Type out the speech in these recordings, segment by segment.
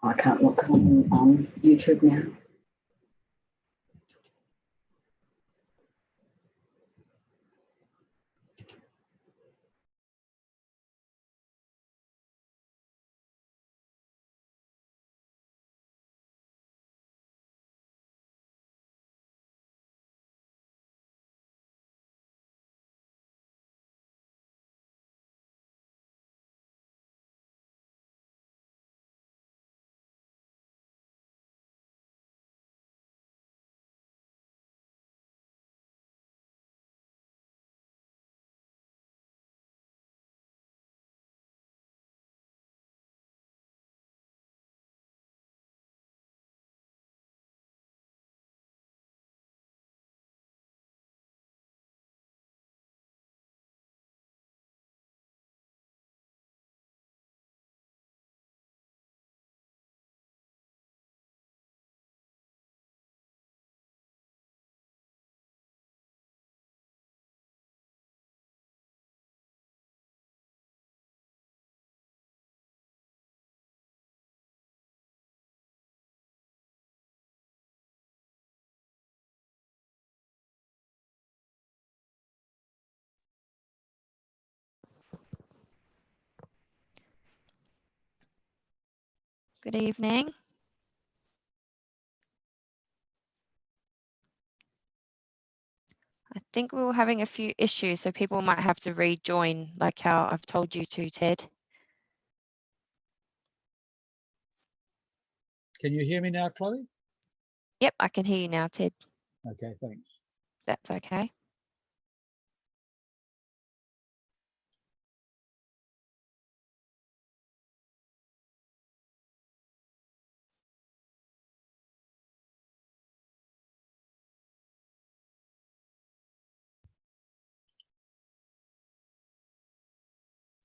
I can't look on YouTube now. Good evening. I think we were having a few issues, so people might have to rejoin, like how I've told you to, Ted. Can you hear me now, Chloe? Yep, I can hear you now, Ted. Okay, thanks. That's okay.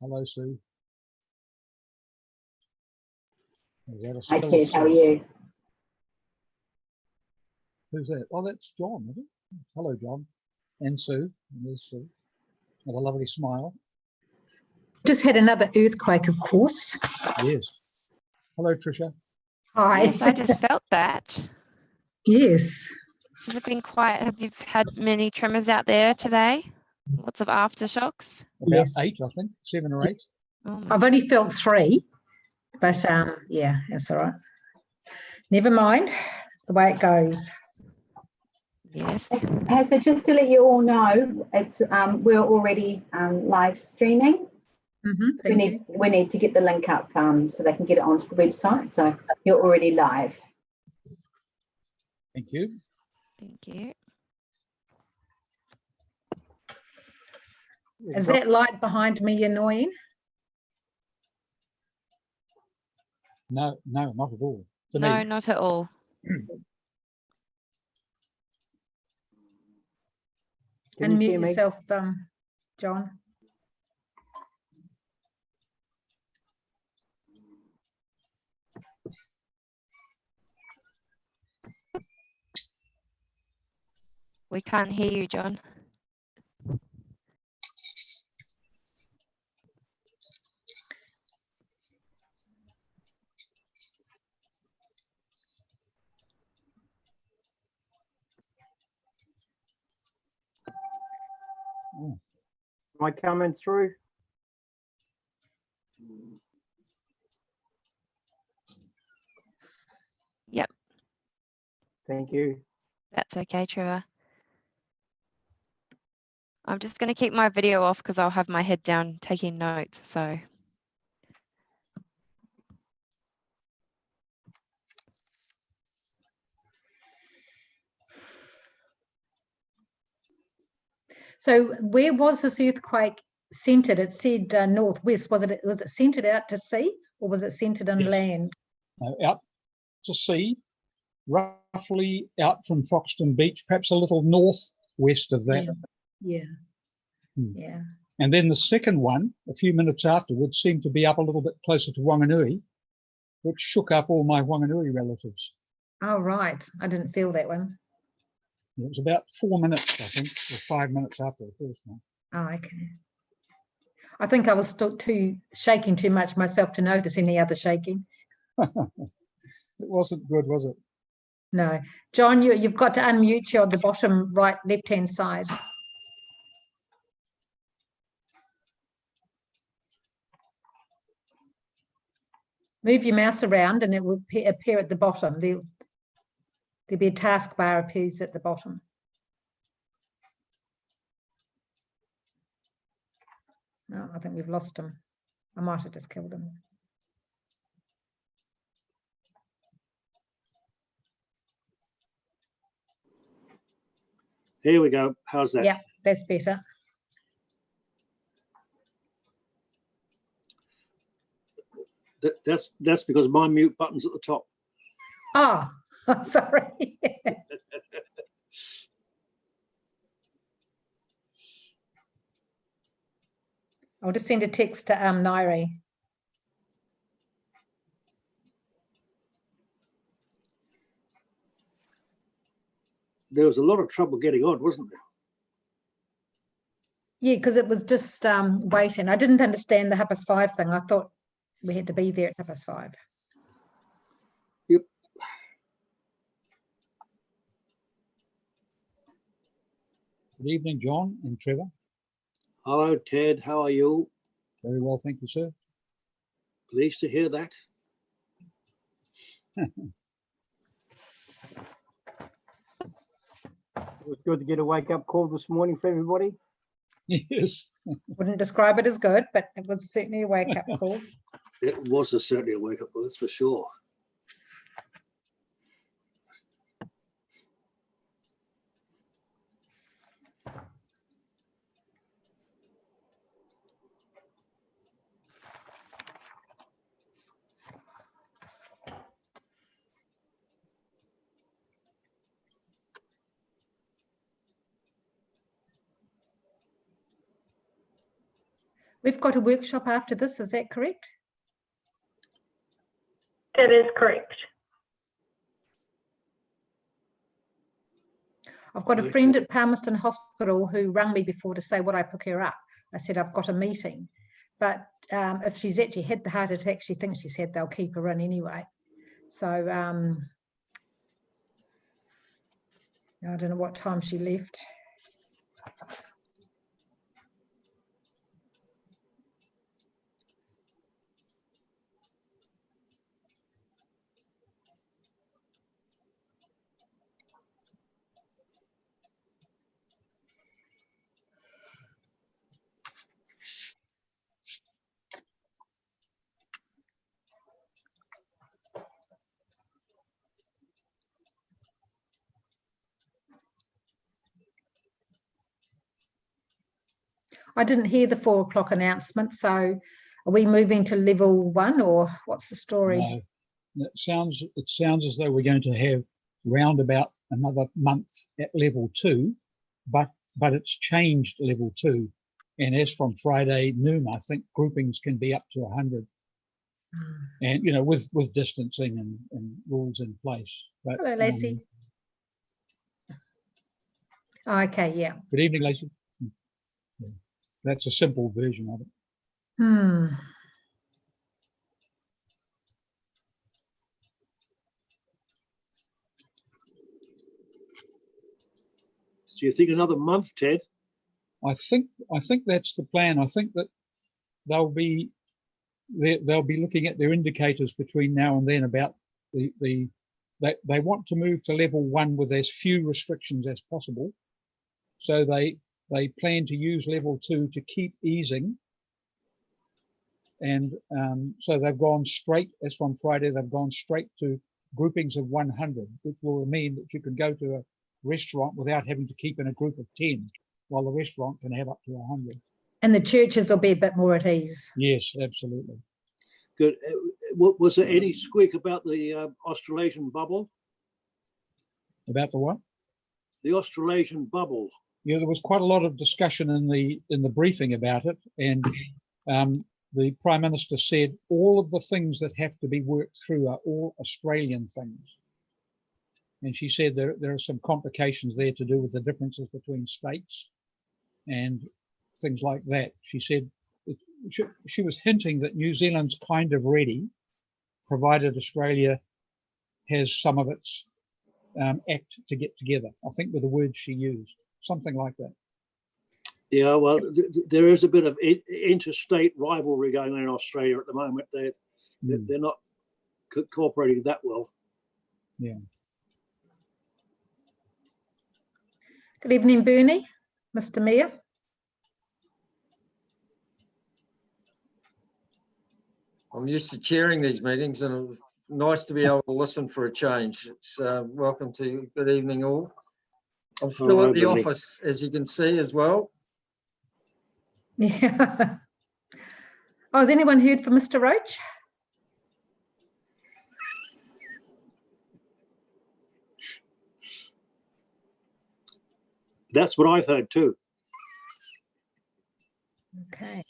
Hello, Sue. Hi, Ted. How are you? Who's that? Oh, that's John, isn't it? Hello, John. And Sue. And there's Sue. With a lovely smile. Just had another earthquake, of course. Yes. Hello, Tricia. Hi. Yes, I just felt that. Yes. Has it been quiet? Have you had many tremors out there today? Lots of aftershocks? About Yes. 8, I think. 7 or 8. Oh my. I've only felt 3, but yeah, that's all right. Never mind. It's the way it goes. Yes. So just to let you all know, it's we're already live streaming. We need to get the link up so they can get it onto the website. So you're already live. Thank you. Thank you. Is that light behind me annoying? No, not at all. To No, me. not at all. And mute yourself, John. We can't hear you, John. Oh. Am I coming through? Yep, Thank you. that's okay, Trevor. I'm just going to keep my video off because I'll have my head down taking notes. So where was this earthquake centered? It said northwest. Was it centered out to sea or was it centered on land? Out to sea, roughly out from Foxton Beach, perhaps a little northwest of that. Yeah. Hmm. Yeah. And then the second one, a few minutes afterwards, seemed to be up a little bit closer to Whanganui, which shook up all my Whanganui relatives. Oh, right. I didn't feel that one. It was about 4 minutes, I think, or 5 minutes after the first one. Oh, okay. I think I was still shaking too much myself to notice any other shaking. It wasn't good, was it? No. John, you've got to unmute you on the bottom right left-hand side. Move your mouse around and it will appear at the bottom. There'll be a taskbar appears at the bottom. No, I think we've lost him. I might have just killed him. Here we go. How's that? Yeah, that's better. That's because my mute button's at the top. Oh, sorry. I'll just send a text to Nairi. There was a lot of trouble getting on, wasn't there? Yeah, because it was just waiting. I didn't understand the 5:30 thing. I thought we had to be there at 5:30. Yep. Good evening, John and Trevor. Hello, Ted. How are you? Very well, thank you, sir. Pleased to hear that. It was good to get a wake-up call this morning for everybody. Yes. Wouldn't describe it as good, but it was certainly a wake-up call. It was certainly a wake-up call, that's for sure. We've got a workshop after this, is that correct? That is correct. I've got a friend at Palmerston Hospital who rang me before to say would I pick her up. I said I've got a meeting, but if she's actually had the heart attack she thinks she's had, they'll keep her in anyway. So I don't know what time she left. I didn't hear the 4 o'clock announcement, so are we moving to level 1 or what's the story? No, it sounds as though we're going to have round about another month at level 2, but it's changed level 2, and as from Friday noon, I think groupings can be up to 100, and you know with distancing and rules in place. But, hello, Lacey. Okay, yeah. Good evening, Lacey. That's a simple version of it. Do you think another month, Ted? I think that's the plan. I think that they'll be looking at their indicators between now and then about they want to move to level 1 with as few restrictions as possible. So they plan to use level 2 to keep easing. And so they've gone straight, as from Friday, they've gone straight to groupings of 100, which will mean that you can go to a restaurant without having to keep in a group of 10, while the restaurant can have up to 100. And the churches will be a bit more at ease. Yes, absolutely. Good. Was there any squeak about the Australasian bubble? About the what? The Australasian bubble. Yeah, there was quite a lot of discussion in the briefing about it, and the Prime Minister said all of the things that have to be worked through are all Australian things. And she said there are some complications there to do with the differences between states and things like that. She said she was hinting that New Zealand's kind of ready, provided Australia has some of its act to get together. I think were the words she used, something like that. Yeah, well, there is a bit of interstate rivalry going on in Australia at the moment. They're not cooperating that well. Yeah. Good evening, Bernie, Mr. Mayor. I'm used to chairing these meetings, and it's nice to be able to listen for a change. It's welcome to good evening all. I'm still at the office, as you can see as well. Yeah. Oh, has anyone heard from Mr. Roach? That's what I've heard too. Okay.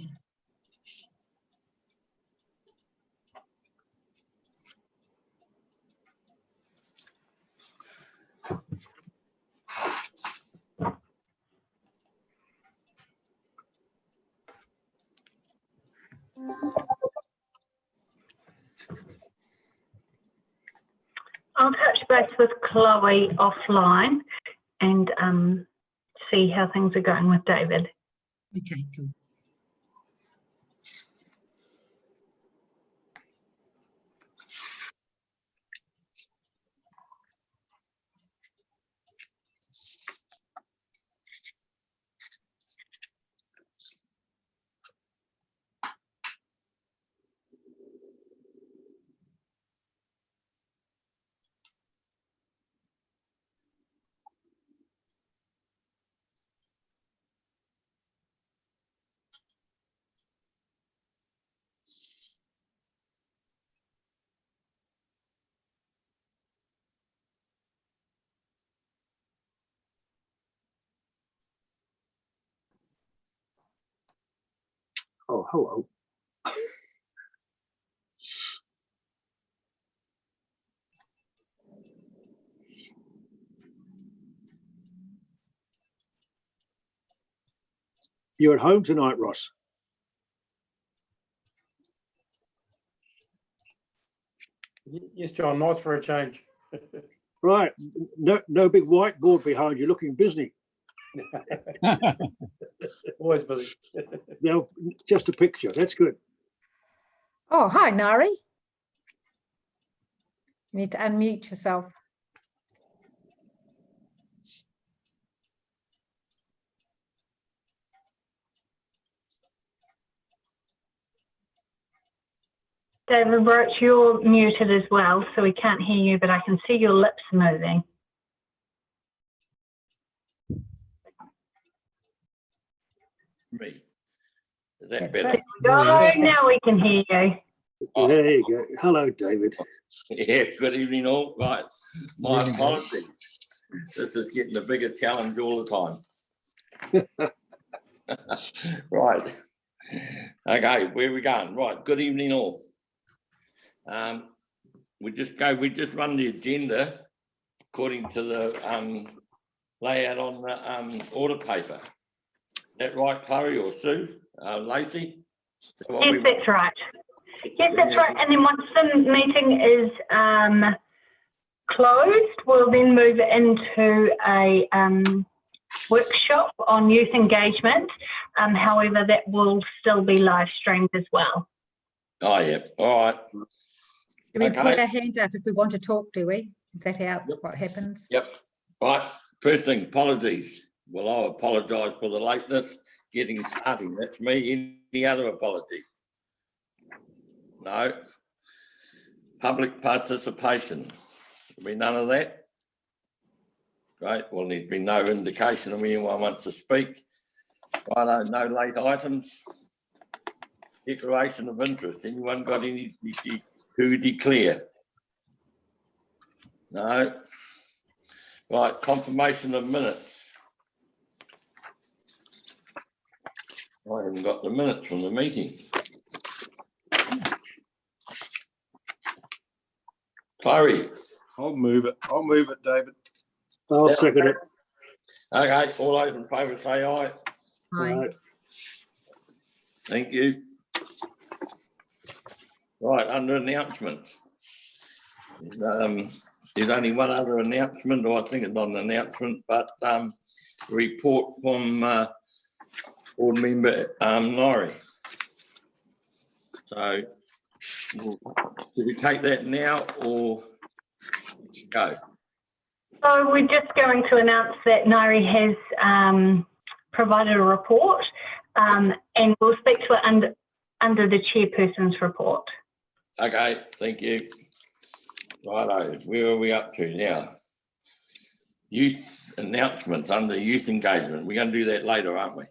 I'll touch base with Chloe offline and see how things are going with David. Okay, cool. Oh, hello. You're at home tonight, Ross? Yes, John, nice for a change. Right. No big whiteboard behind you looking busy. Always busy. No, just a picture. That's good. Oh, hi, Nari. You need to unmute yourself. David Roach, you're muted as well, so we can't hear you, but I can see your lips moving. Me. Is that That's better? right. Oh, now we can hear you. Oh. There you go. Hello, David. Yeah, good evening all. Right, my apologies. This is getting a bigger challenge all the time. Right. Okay, where are we going? Right, good evening all. We just run the agenda according to the layout on the order paper. Is that right, Chloe or Sue? Lacey? Yes, that's right. Yes, that's right. And then once the meeting is closed, we'll then move into a workshop on youth engagement. However, that will still be live streamed as well. Oh, yeah. All right. Do we Okay. put our hand up if we want to talk, do we? Is that how what happens? Yep. Right. First thing, apologies. Well, I apologise for the lateness getting started. That's me. Any other apologies? No. Public participation. There'll be none of that. Great. Well, there's been no indication of anyone wants to speak. Righto, no late items. Declaration of interest. Anyone got any to declare? No. Right, confirmation of minutes. I haven't got the minutes from the meeting. Chloe. I'll move it. I'll move it, David. I'll second it. Okay, all those in favour say aye. Hi. Right. Thank you. Right, under announcements. There's only one other announcement, or I think it's not an announcement, but report from board member Nori. So, do we take that now or go? So we're just going to announce that Nairi has provided a report, and we'll speak to it under the chairperson's report. Okay, thank you. Righto, where are we up to now? Youth announcements under youth engagement. We're going to do that later, aren't we?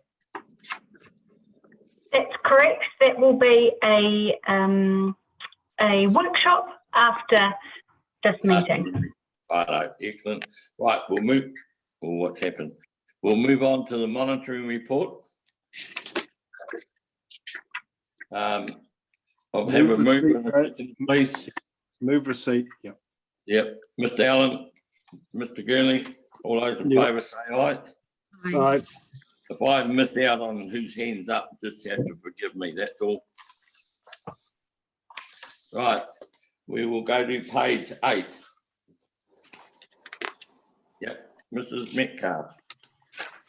That's correct. That will be a workshop after this meeting. Righto, excellent. Right, we'll move. Well, what's happened? We'll move on to the monitoring report. I'll have a move, please. Move receipt. Yep. Yep. Mr. Allen, Mr. Gurney, all those in favour say aye. Aye. If I miss out on whose hands up, just have to forgive me, that's all. Right, we will go to page 8. Yep, Mrs. Metcalf.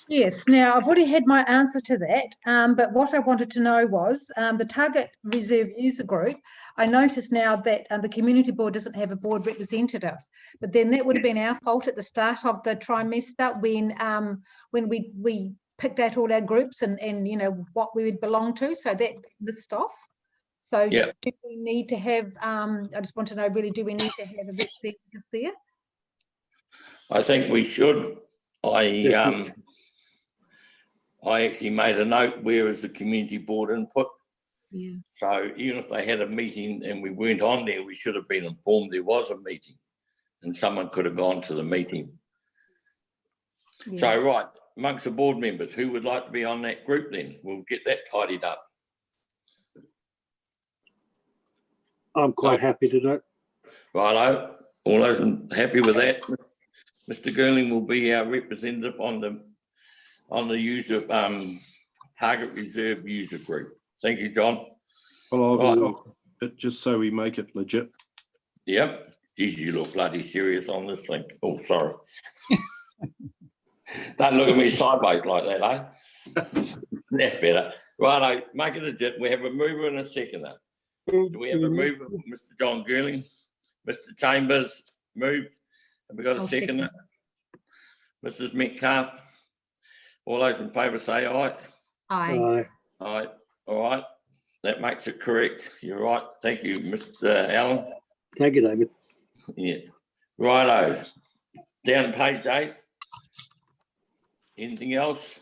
Yes, now I've already had my answer to that, but what I wanted to know was the target reserve user group. I noticed now that the community board doesn't have a board representative, but then that would have been our fault at the start of the trimester when we picked out all our groups and you know what we would belong to, so that missed off. So yeah. Do we need to have, I just want to know really, do we need to have a representative there? I think we should. I actually made a note, where is the community board input? Yeah. So even if they had a meeting and we weren't on there, we should have been informed there was a meeting and someone could have gone to the meeting. Yeah. So, right, amongst the board members, who would like to be on that group then? We'll get that tidied up. I'm quite happy to do it. Righto, all those happy with that? Mr. Girling will be our representative on the user target reserve user group. Thank you, John. Well, I'll stop it just so we make it legit. Yep. Geez, you look bloody serious on this thing. Oh, sorry. Don't look at me sideways like that, eh? That's better. Righto, make it legit. We have a mover and a seconder. Do we have a mover? Mr. John Girling, Mr. Chambers, moved. Have we got a seconder? Mrs. Metcalf. All those in favour say aye. Aye. Aye. All right. That makes it correct. You're right. Thank you, Mr. Allen. Thank you, David. Yeah. Righto. Down page 8. Anything else?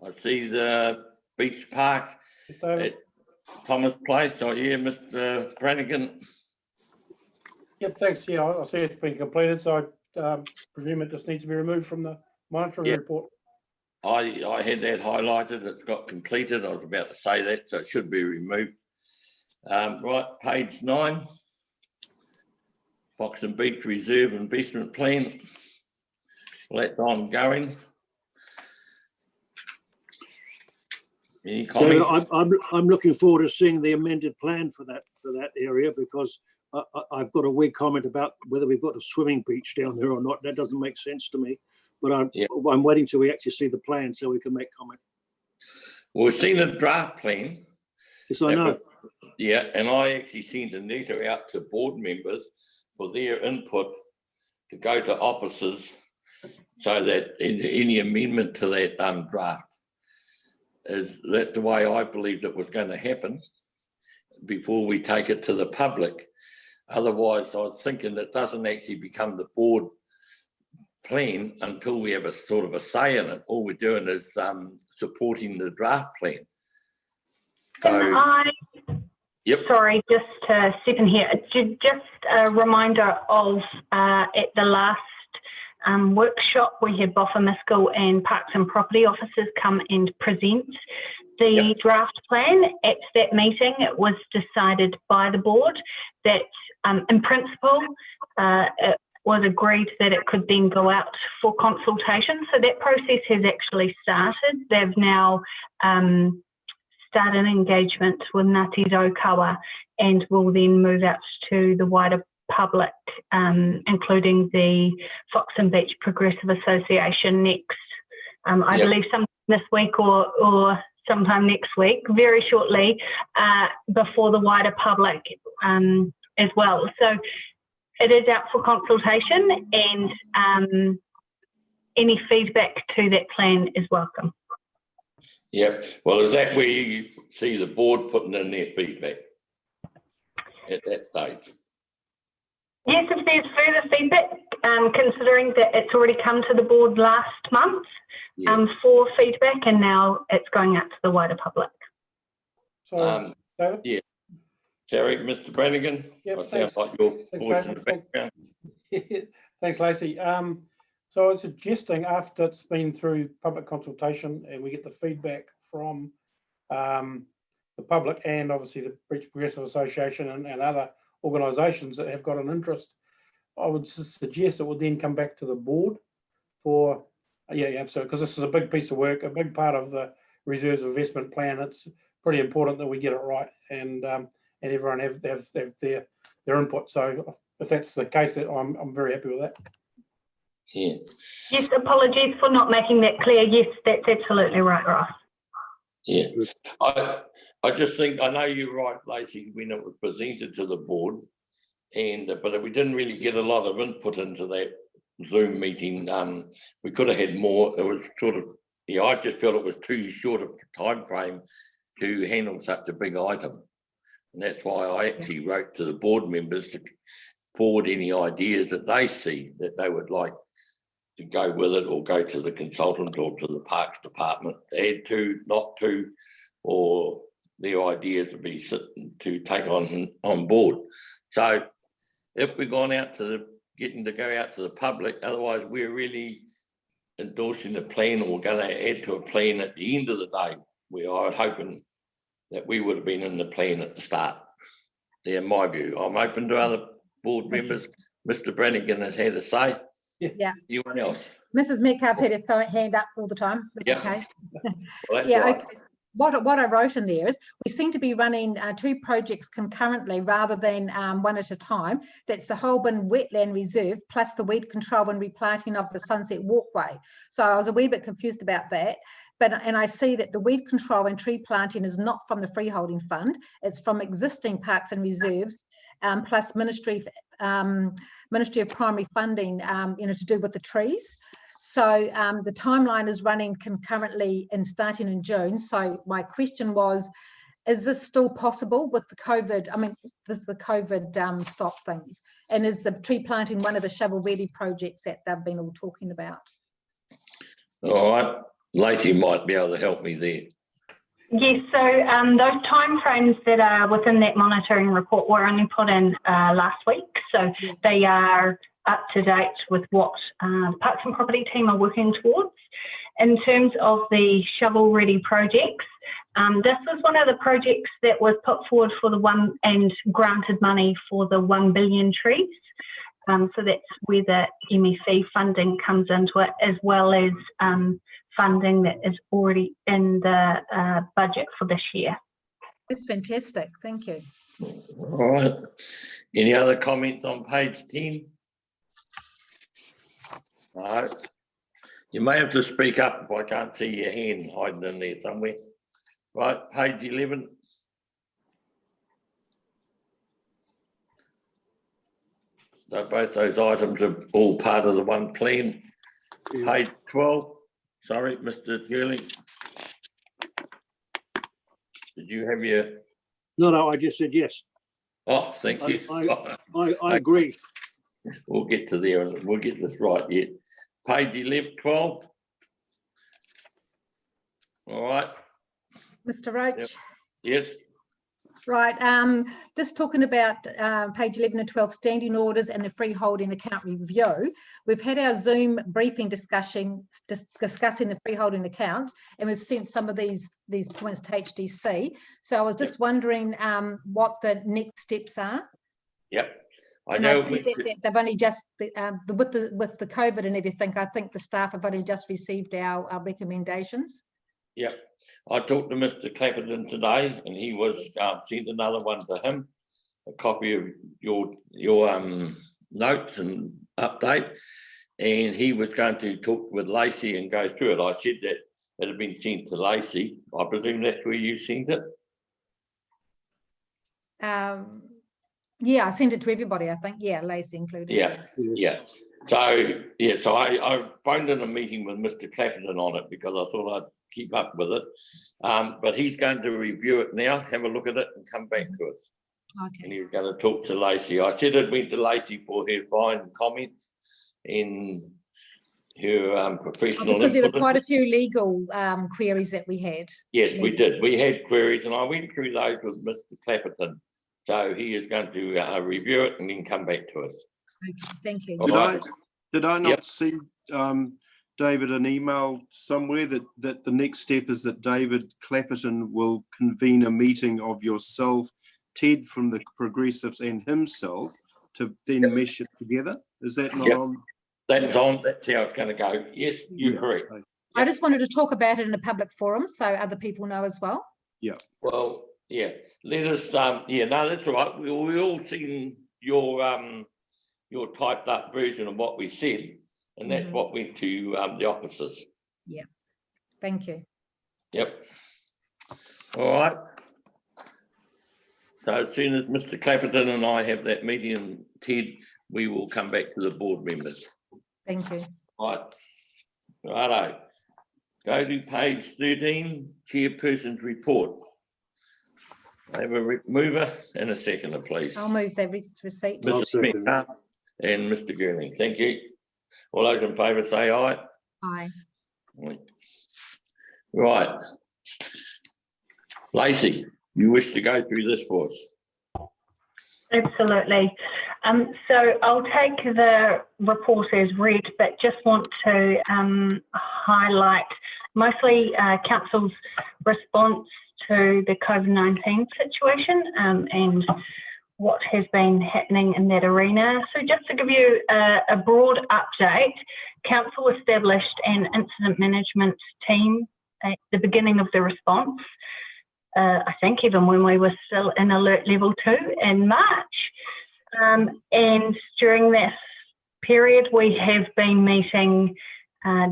I see the beach park at Thomas Place. I hear Mr. Brannigan. Yep, thanks. Yeah, I see it's been completed, so I presume it just needs to be removed from the monitoring report. I had that highlighted. It's got completed. I was about to say that, so it should be removed. Right, page 9. Foxton Beach Reserve Investment Plan. Well, that's ongoing. Any comments? David, I'm looking forward to seeing the amended plan for that area, because I've got a wee comment about whether we've got a swimming beach down there or not. That doesn't make sense to me. But I'm waiting till we actually see the plan so we can make comment. Well, we've seen the draft plan. Yes, I know. Yeah, and I actually sent a letter out to board members for their input to go to officers, so that any amendment to that draft that's the way I believed it was going to happen before we take it to the public. Otherwise, I was thinking it doesn't actually become the board plan until we have a sort of a say in it. All we're doing is supporting the draft plan. So, yep. Sorry, just a second here. Just a reminder of at the last workshop, we had Boffa-Miskell and Parks and Property officers come and present the draft plan. At that meeting, it was decided by the board that in principle, it was agreed that it could then go out for consultation. So that process has actually started. They've now start an engagement with Ngāti Raukawa, and will then move out to the wider public, including the Foxton Beach Progressive Association next. I believe sometime this week or sometime next week, very shortly, before the wider public as well. So it is out for consultation, and any feedback to that plan is welcome. Yep. Well, is that where you see the board putting in their feedback at that stage? Yes, if there's further feedback, considering that it's already come to the board last month for feedback, and now it's going out to the wider public. So, David? Yeah. Sorry, Mr. Brannigan. Yep, It sounds like your voice in the background. Thanks, Lacey. So I'm suggesting after it's been through public consultation and we get the feedback from the public and obviously the Beach Progressive Association and other organisations that have got an interest, I would suggest it would then come back to the board for, so because this is a big piece of work, a big part of the reserves investment plan. It's pretty important that we get it right and everyone have their input. So if that's the case, I'm very happy with that. Yeah. Yes, apologies for not making that clear. Yes, that's absolutely right, Ross. Yeah. I just think, I know you're right, Lacey, when it was presented to the board, but we didn't really get a lot of input into that Zoom meeting. We could have had more. It was sort of, I just felt it was too short a time frame to handle such a big item. And that's why I actually wrote to the board members to forward any ideas that they see that they would like to go with it, or go to the consultant or to the Parks Department, add to, not to, or their ideas to be to take on board. So if we're going out to getting to go out to the public, otherwise we're really endorsing a plan or going to add to a plan at the end of the day, where I was hoping that we would have been in the plan at the start. Yeah, my view. I'm open to other board members. Mr. Brannigan has had a say. Yeah. Anyone else? Mrs. Metcalf's had her hand up all the time. That's okay. Well, yeah, right. okay. What I wrote in there is we seem to be running two projects concurrently rather than one at a time. That's the Holborn Wetland Reserve plus the weed control and replanting of the Sunset Walkway. So I was a wee bit confused about that. And I see that the weed control and tree planting is not from the freeholding fund. It's from existing parks and reserves, plus Ministry of Primary Funding, to do with the trees. So the timeline is running concurrently and starting in June. So my question was, is this still possible with the COVID? I mean, this is the COVID stop things. And is the tree planting one of the shovel-ready projects that they've been all talking about? All right. Lacey might be able to help me there. Yes, so those timeframes that are within that monitoring report were only put in last week. So they are up to date with what the Parks and Property team are working towards. In terms of the shovel-ready projects, this was one of the projects that was put forward for the and granted money for the 1 billion trees. So that's where the MFE funding comes into it, as well as funding that is already in the budget for this year. That's fantastic. Thank you. All right. Any other comments on page 10? No. You may have to speak up if I can't see your hand hiding in there somewhere. Right, page 11. So both those items are all part of the one plan. Page 12. Sorry, Mr. Hurley. Did you have your... No, I just said yes. Oh, thank you. I agree. We'll get to there and we'll get this right yet. Page 11, 12. All right. Mr. Roach. Yep. Yes. Right, just talking about page 11 and 12, standing orders and the freeholding account review. We've had our Zoom briefing discussing the freeholding accounts, and we've sent some of these points to HDC. So I was just wondering what the next steps are. Yep. I see that they've only just, with the COVID and everything, I think the staff have only just received our recommendations. Yeah, I talked to Mr. Clapperton today, and he was sent another one to him, a copy of your notes and update, and he was going to talk with Lacey and go through it. I said that it had been sent to Lacey. I presume that's where you sent it. Yeah, I sent it to everybody, I think. Yeah, Lacey included. Yeah. So I phoned in a meeting with Mr. Clapperton on it because I thought I'd keep up with it. But he's going to review it now, have a look at it, and come back to us. Okay. And he was going to talk to Lacey. I said it went to Lacey for her fine comments and her professional because there were input. quite a few legal queries that we had. Yes, we did. We had queries, and I went through those with Mr. Clapperton. So he is going to review it and then come back to us. Okay, thank you. Did I not see, David, an email somewhere that the next step is that David Clapperton will convene a meeting of yourself, Ted from the Progressives, and himself to then mesh it together? Is that not on? That's on. That's how it's going to go. Yes, you're correct. Okay. I just wanted to talk about it in a public forum so other people know as well. Yeah. Well, yeah. Let us. Yeah. No, that's all right. We all seen your typed up version of what we said, and that's what went to the officers. Yeah. Thank you. Yep. All right. So as soon as Mr. Clapperton and I have that meeting, Ted, we will come back to the board members. Thank you. Right. Righto. Go to page 13, Chairperson's report. I have a mover and a seconder, please. I'll move the receipt. Mr. Smith and Mr. Girling. Thank you. All those in favour say aye. Aye. Right. Lacey, you wish to go through this for us? Absolutely. So I'll take the report as read, but just want to highlight mostly Council's response to the COVID-19 situation and what has been happening in that arena. So just to give you a broad update, Council established an incident management team at the beginning of the response. I think even when we were still in alert level 2 in March. And during this period, we have been meeting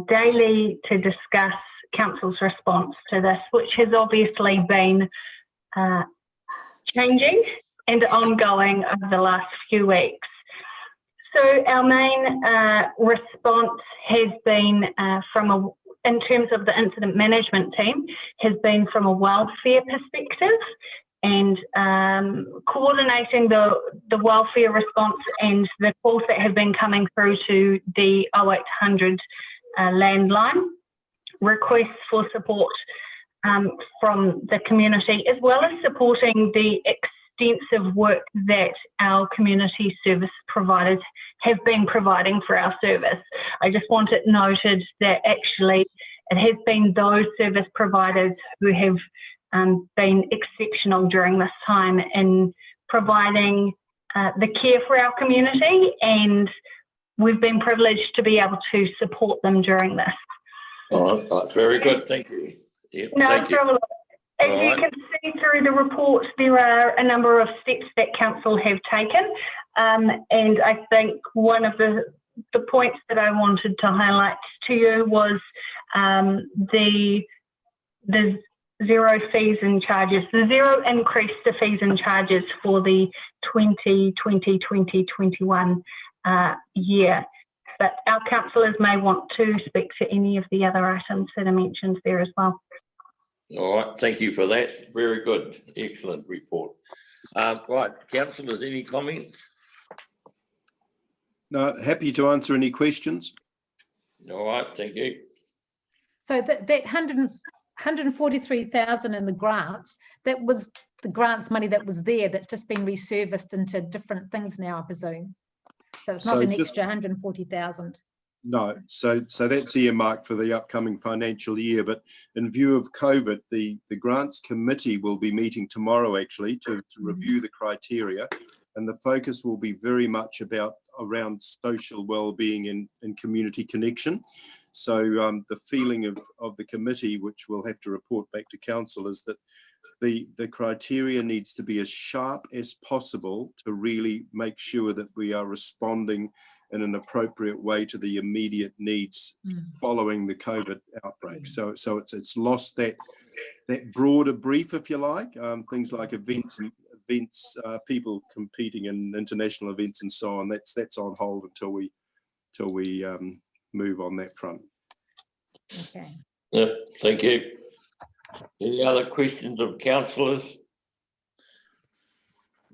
daily to discuss Council's response to this, which has obviously been changing and ongoing over the last few weeks. So our main response has been in terms of the incident management team, has been from a welfare perspective and coordinating the welfare response and the calls that have been coming through to the 0800 landline, requests for support from the community, as well as supporting the extensive work that our community service providers have been providing for our service. I just want it noted that actually it has been those service providers who have been exceptional during this time in providing the care for our community, and we've been privileged to be able to support them during this. Oh, that's very good. Thank you. Yep, no thank problem. You. As you can see through the report, there are a number of steps that Council have taken, and I think one of the points that I wanted to highlight to you was the zero fees and charges, the zero increase to fees and charges for the 2020-2021 year. But our councillors may want to speak to any of the other items that are mentioned there as well. All right, thank you for that. Very good, excellent report. Right, councillors, any comments? No, happy to answer any questions. All right, thank you. So that 143,000 in the grants, that was the grants money that was there that's just been resurfaced into different things now, I presume. So it's not an extra 140,000. No, so that's earmarked for the upcoming financial year. But in view of COVID, the grants committee will be meeting tomorrow actually to review the criteria, and the focus will be very much around social well-being and community connection. So the feeling of the committee, which we'll have to report back to council, is that the criteria needs to be as sharp as possible to really make sure that we are responding in an appropriate way to the immediate needs following the COVID outbreak. So it's lost that broader brief, if you like, things like events, people competing in international events and so on. That's on hold until we move on that front. Okay. Yep, thank you. Any other questions of councillors?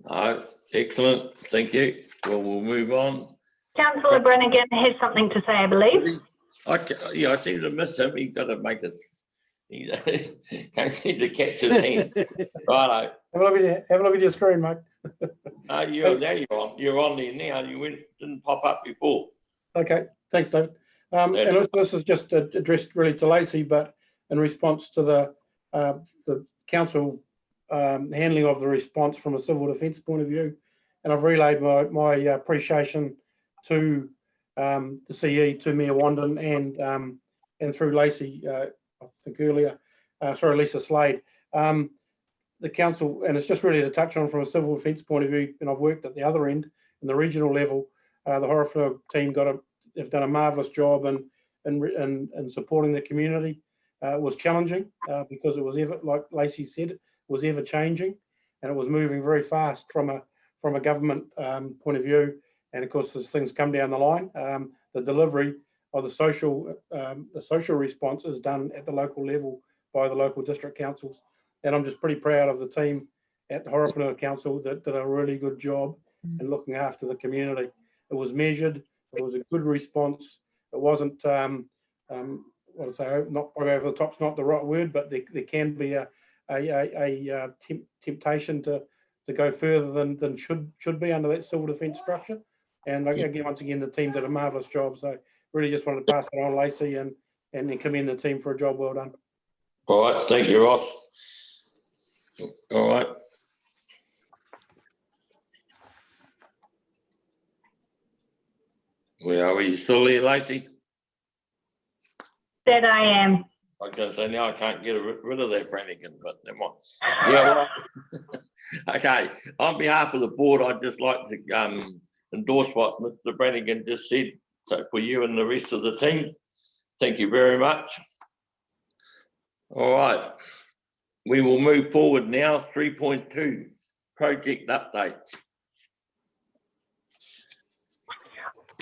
No, excellent, thank you. Well, we'll move on. Councillor Brannigan has something to say, I believe. I seem to miss him. He's got to make it. He can't seem to catch his hand. Righto. Have a look at your screen, mate. Now you're on. You're on there now. You didn't pop up before. Okay, thanks, David. And this is just addressed really to Lacey, but in response to the council handling of the response from a civil defence point of view, and I've relayed my appreciation to the CE, to Mayor Wandin, and through Lacey, I think earlier, Lisa Slade. The council, and it's just really to touch on from a civil defence point of view, and I've worked at the other end, in the regional level, the Horowhenua team have done a marvellous job in supporting the community. It was challenging because it was ever, like Lacey said, it was ever changing, and it was moving very fast from a government point of view. And of course, as things come down the line, the delivery of the social response is done at the local level by the local district councils. And I'm just pretty proud of the team at the Horowhenua Council that did a really good job in looking after the community. It was measured. It was a good response. It wasn't, what I'd say, not probably over the top's not the right word, but there can be a temptation to go further than should be under that civil defence structure. And again, once again, the team did a marvellous job. So really just wanted to pass it on, Lacey, and commend the team for a job well done. All right, thank you, Ross. All right. Where are we? You still there, Lacey? That I am. I was going to say, now I can't get rid of that Brannigan, but never mind. Yeah, well, okay. On behalf of the board, I'd just like to endorse what Mr. Brannigan just said. So for you and the rest of the team, thank you very much. All right. We will move forward now. 3.2, project updates.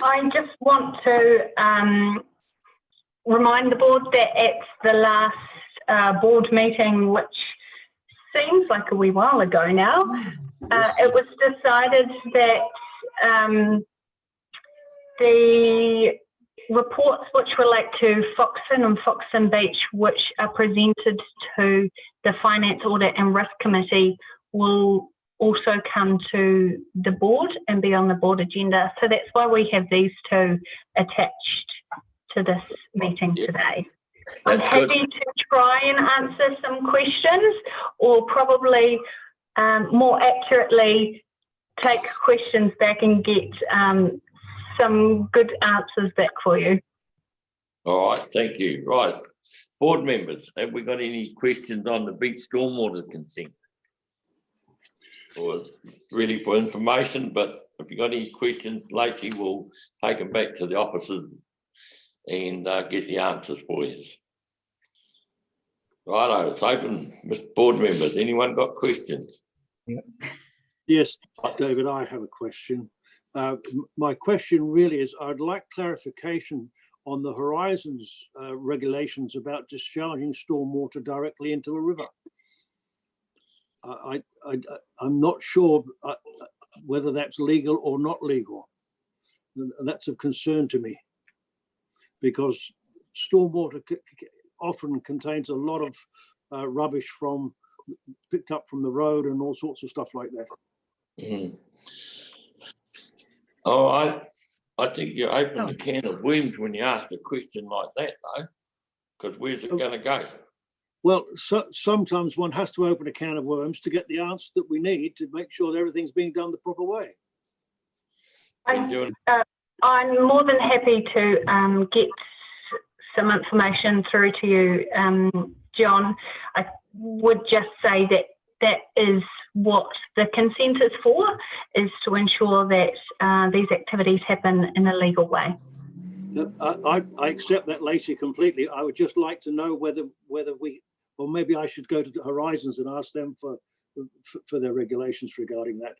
I just want to remind the board that at the last board meeting, which seems like a wee while ago now, it was decided that the reports which relate to Foxton and Foxton Beach, which are presented to the Finance, Audit and Risk Committee, will also come to the board and be on the board agenda. So that's why we have these two attached to this meeting today. I'm happy to try and answer some questions, or probably more accurately take questions back and get some good answers back for you. All right, thank you. Right, board members, have we got any questions on the beach stormwater consent? Or really for information, but if you've got any questions, Lacey will take them back to the offices and get the answers for you. Righto, it's open, Mr. Board members. Anyone got questions? Yes, David, I have a question. My question really is, I'd like clarification on the Horizons regulations about discharging stormwater directly into a river. I'm not sure whether that's legal or not legal. That's of concern to me, because stormwater often contains a lot of rubbish picked up from the road and all sorts of stuff like that. Mm. All right. I think you open a can of worms when you ask a question like that, though, because where's it going to go? Well, sometimes one has to open a can of worms to get the answer that we need to make sure that everything's being done the proper way. I'm more than happy to get some information through to you, John. I would just say that that is what the consent is for, is to ensure that these activities happen in a legal way. I accept that, Lacey, completely. I would just like to know whether we, or maybe I should go to the Horizons and ask them for their regulations regarding that.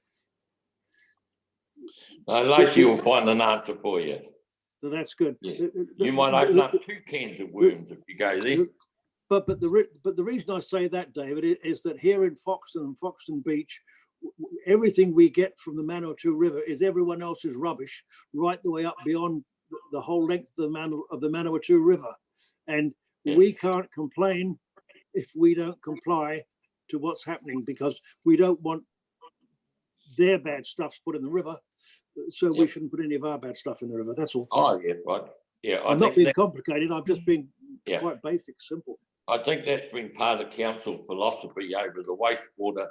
Lacey will find an answer for you. So that's good. Yeah. You might open up 2 cans of worms if you go there. But the reason I say that, David, is that here in Foxton and Foxton Beach, everything we get from the Manawatu River is everyone else's rubbish, right the way up beyond the whole length of the Manawatu River, and we can't complain if we don't comply to what's happening, because we don't want their bad stuff put in the river, so we shouldn't put any of our bad stuff in the river. That's all. Oh yeah, right. Yeah, I'm not being complicated. I'm just being quite basic, simple. I think that's been part of council philosophy over the wastewater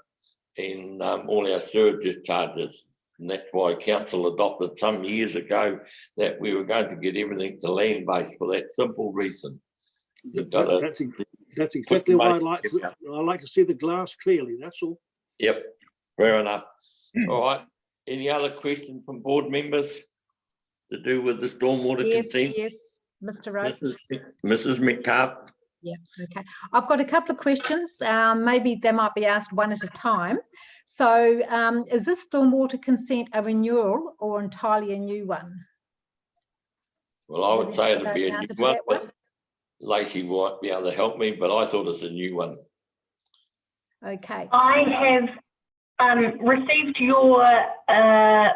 and all our sewer discharges. And that's why council adopted some years ago that we were going to get everything to land-based for that simple reason. That's exactly why I like to see the glass clearly. That's all. Yep, fair enough. All right. Any other questions from board members to do with the stormwater consent? Yes, Mr. Roach. Mrs. Metcalf. Yeah, okay. I've got a couple of questions. Maybe they might be asked one at a time. So is this stormwater consent a renewal or entirely a new one? Well, I would say it'd be a new one, but Lacey might be able to help me, but I thought it's a new one. Okay. I have received your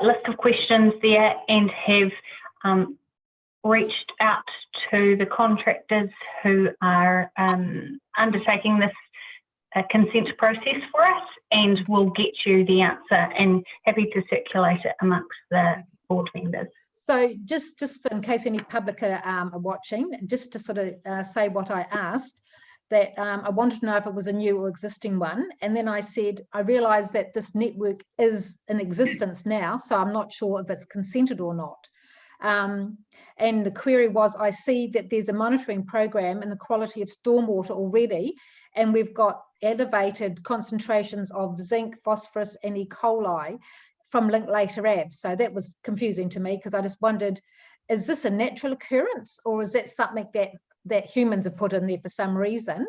list of questions there and have reached out to the contractors who are undertaking this consent process for us, and we'll get you the answer, and happy to circulate it amongst the board members. So just for, in case any public are watching, just to sort of say what I asked, that I wanted to know if it was a new or existing one. And then I said, I realized that this network is in existence now, so I'm not sure if it's consented or not. And the query was, I see that there's a monitoring program in the quality of stormwater already, and we've got elevated concentrations of zinc, phosphorus, and E. coli from Linklater Ave. So that was confusing to me, because I just wondered, is this a natural occurrence, or is that something that humans have put in there for some reason?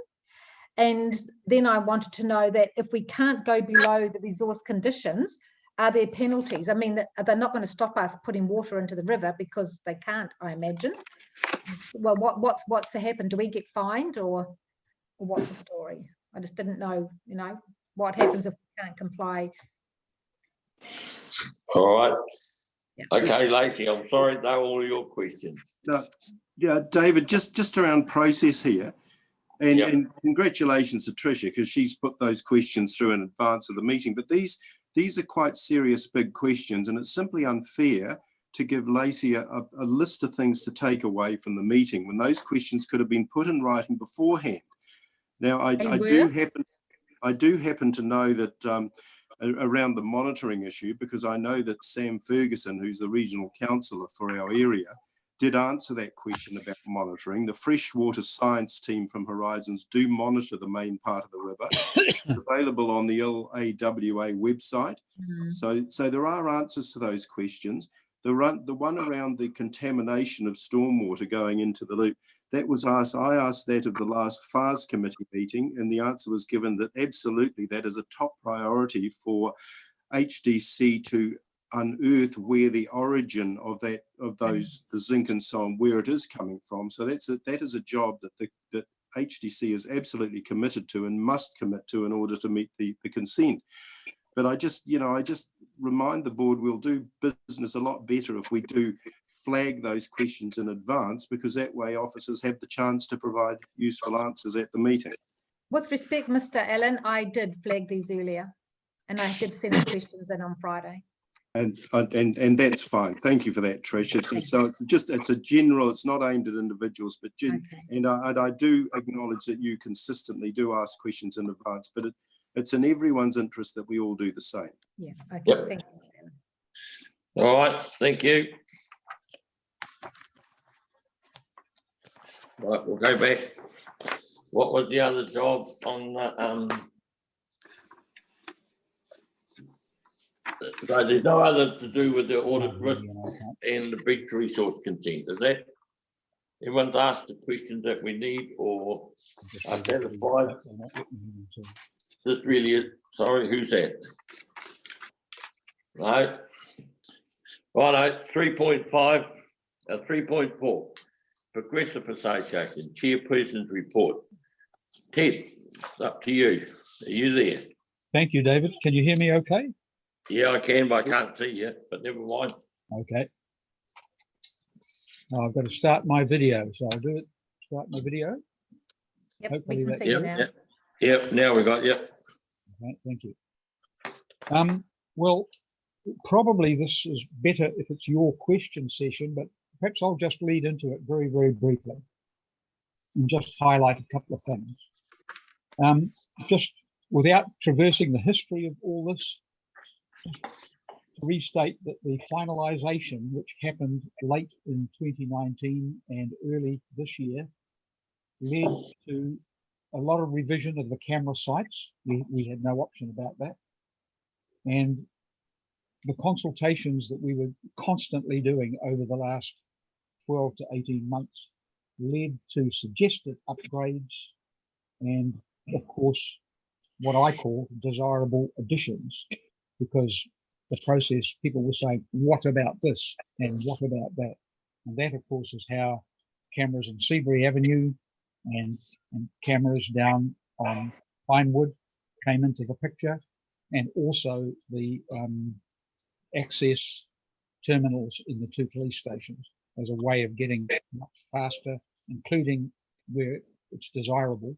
And then I wanted to know that if we can't go below the resource conditions, are there penalties? I mean, they're not going to stop us putting water into the river, because they can't, I imagine. Well, what's to happen? Do we get fined, or what's the story? I just didn't know, you know, what happens if we can't comply. All right. Yeah. Okay, Lacey, I'm sorry, they're all your questions. No, yeah, David, just around process here. And congratulations to Tricia, because she's put those questions through in advance of the meeting. But these are quite serious, big questions, and it's simply unfair to give Lacey a list of things to take away from the meeting when those questions could have been put in writing beforehand. Now, I do happen to know that around the monitoring issue, because I know that Sam Ferguson, who's the regional councillor for our area, did answer that question about monitoring. The freshwater science team from Horizons do monitor the main part of the river. It's available on the LAWA website. So there are answers to those questions. The one around the contamination of stormwater going into the loop, that was asked. I asked that of the last FARS committee meeting, and the answer was given that absolutely that is a top priority for HDC to unearth where the origin of the zinc and so on, where it is coming from. So that is a job that HDC is absolutely committed to and must commit to in order to meet the consent. But I just remind the board we'll do business a lot better if we do flag those questions in advance, because that way officers have the chance to provide useful answers at the meeting. With respect, Mr. Allen, I did flag these earlier, and I did send the questions in on Friday. And that's fine. Thank you for that, Trish. It's a general, it's not aimed at individuals, but and I do acknowledge that you consistently do ask questions in advance, but it's in everyone's interest that we all do the same. Yeah. Okay. Yep. Thank you. All right. Thank you. Right, we'll go back. What was the other job on the, so there's no other to do with the audit risk and the beach resource consent, is that? Everyone's asked the questions that we need or are satisfied? This really is, sorry, who's that? No. Righto, 3.5, 3.4, Progressive Association, Chairperson's Report. Ted, it's up to you. Are you there? Thank you, David. Can you hear me okay? Yeah, I can, but I can't see you, but never mind. Okay. Now I've got to start my video, so I'll do it. Start my video. Yep, Hopefully we can that- see you now. Yep, now we got you. Okay, thank you. Well, probably this is better if it's your question session, but perhaps I'll just lead into it very, very briefly and just highlight a couple of things. Just without traversing the history of all this, to restate that the finalisation, which happened late in 2019 and early this year, led to a lot of revision of the camera sites. We had no option about that. And the consultations that we were constantly doing over the last 12 to 18 months led to suggested upgrades and, of course, what I call desirable additions, because the process, people were saying, what about this and what about that? And that, of course, is how cameras in Seabury Avenue and cameras down on Pinewood came into the picture, and also the access terminals in the two police stations as a way of getting much faster, including where it's desirable,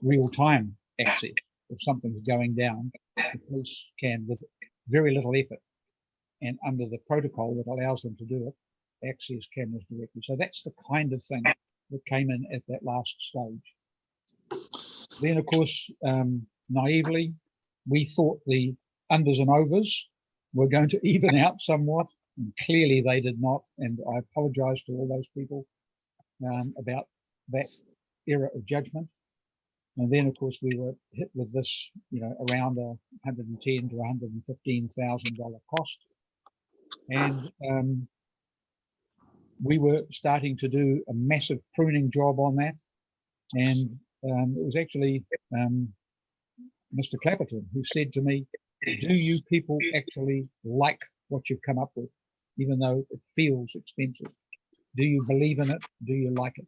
real-time access. If something's going down, the police can, with very little effort and under the protocol that allows them to do it, access cameras directly. So that's the kind of thing that came in at that last stage. Then, of course, naively, we thought the unders and overs were going to even out somewhat, and clearly they did not. And I apologize to all those people about that error of judgment. And then, of course, we were hit with this, around a $110,000 to $115,000 cost. And we were starting to do a massive pruning job on that. And it was actually Mr. Clapperton who said to me, do you people actually like what you've come up with, even though it feels expensive? Do you believe in it? Do you like it?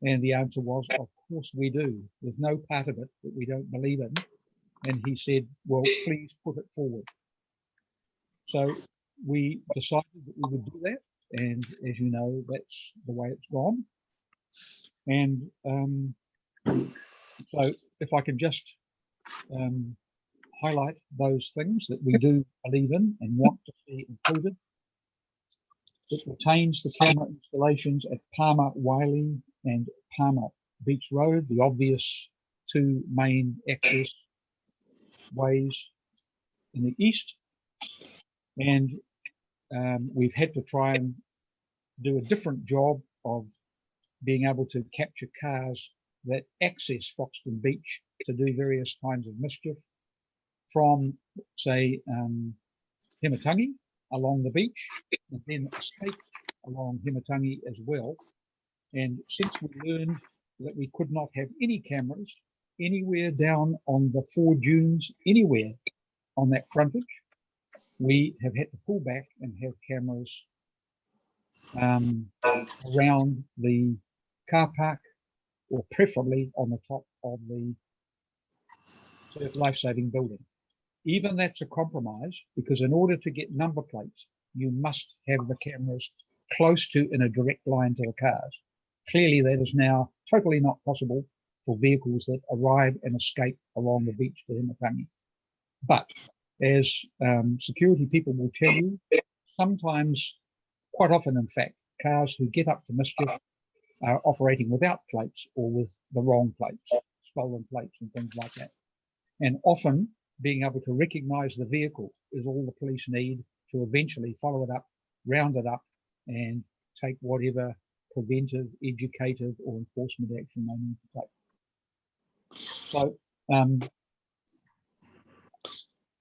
And the answer was, of course we do. There's no part of it that we don't believe in. And he said, well, please put it forward. So we decided that we would do that. And as you know, that's the way it's gone. And so if I can just highlight those things that we do believe in and want to see included. It retains the camera installations at Palmer Wiley and Palmer Beach Road, the obvious two main access ways in the east. And we've had to try and do a different job of being able to capture cars that access Foxton Beach to do various kinds of mischief from, say, Himatangi along the beach, and then escape along Himatangi as well. And since we learned that we could not have any cameras anywhere down on the 4 dunes, anywhere on that frontage, we have had to pull back and have cameras around the car park, or preferably on the top of the life-saving building. Even that's a compromise, because in order to get number plates, you must have the cameras close to, in a direct line to the cars. Clearly, that is now totally not possible for vehicles that arrive and escape along the beach to Himatangi. But as security people will tell you, sometimes, quite often in fact, cars who get up to mischief are operating without plates or with the wrong plates, stolen plates and things like that. And often being able to recognize the vehicle is all the police need to eventually follow it up, round it up, and take whatever preventive, educative, or enforcement action they need to take. So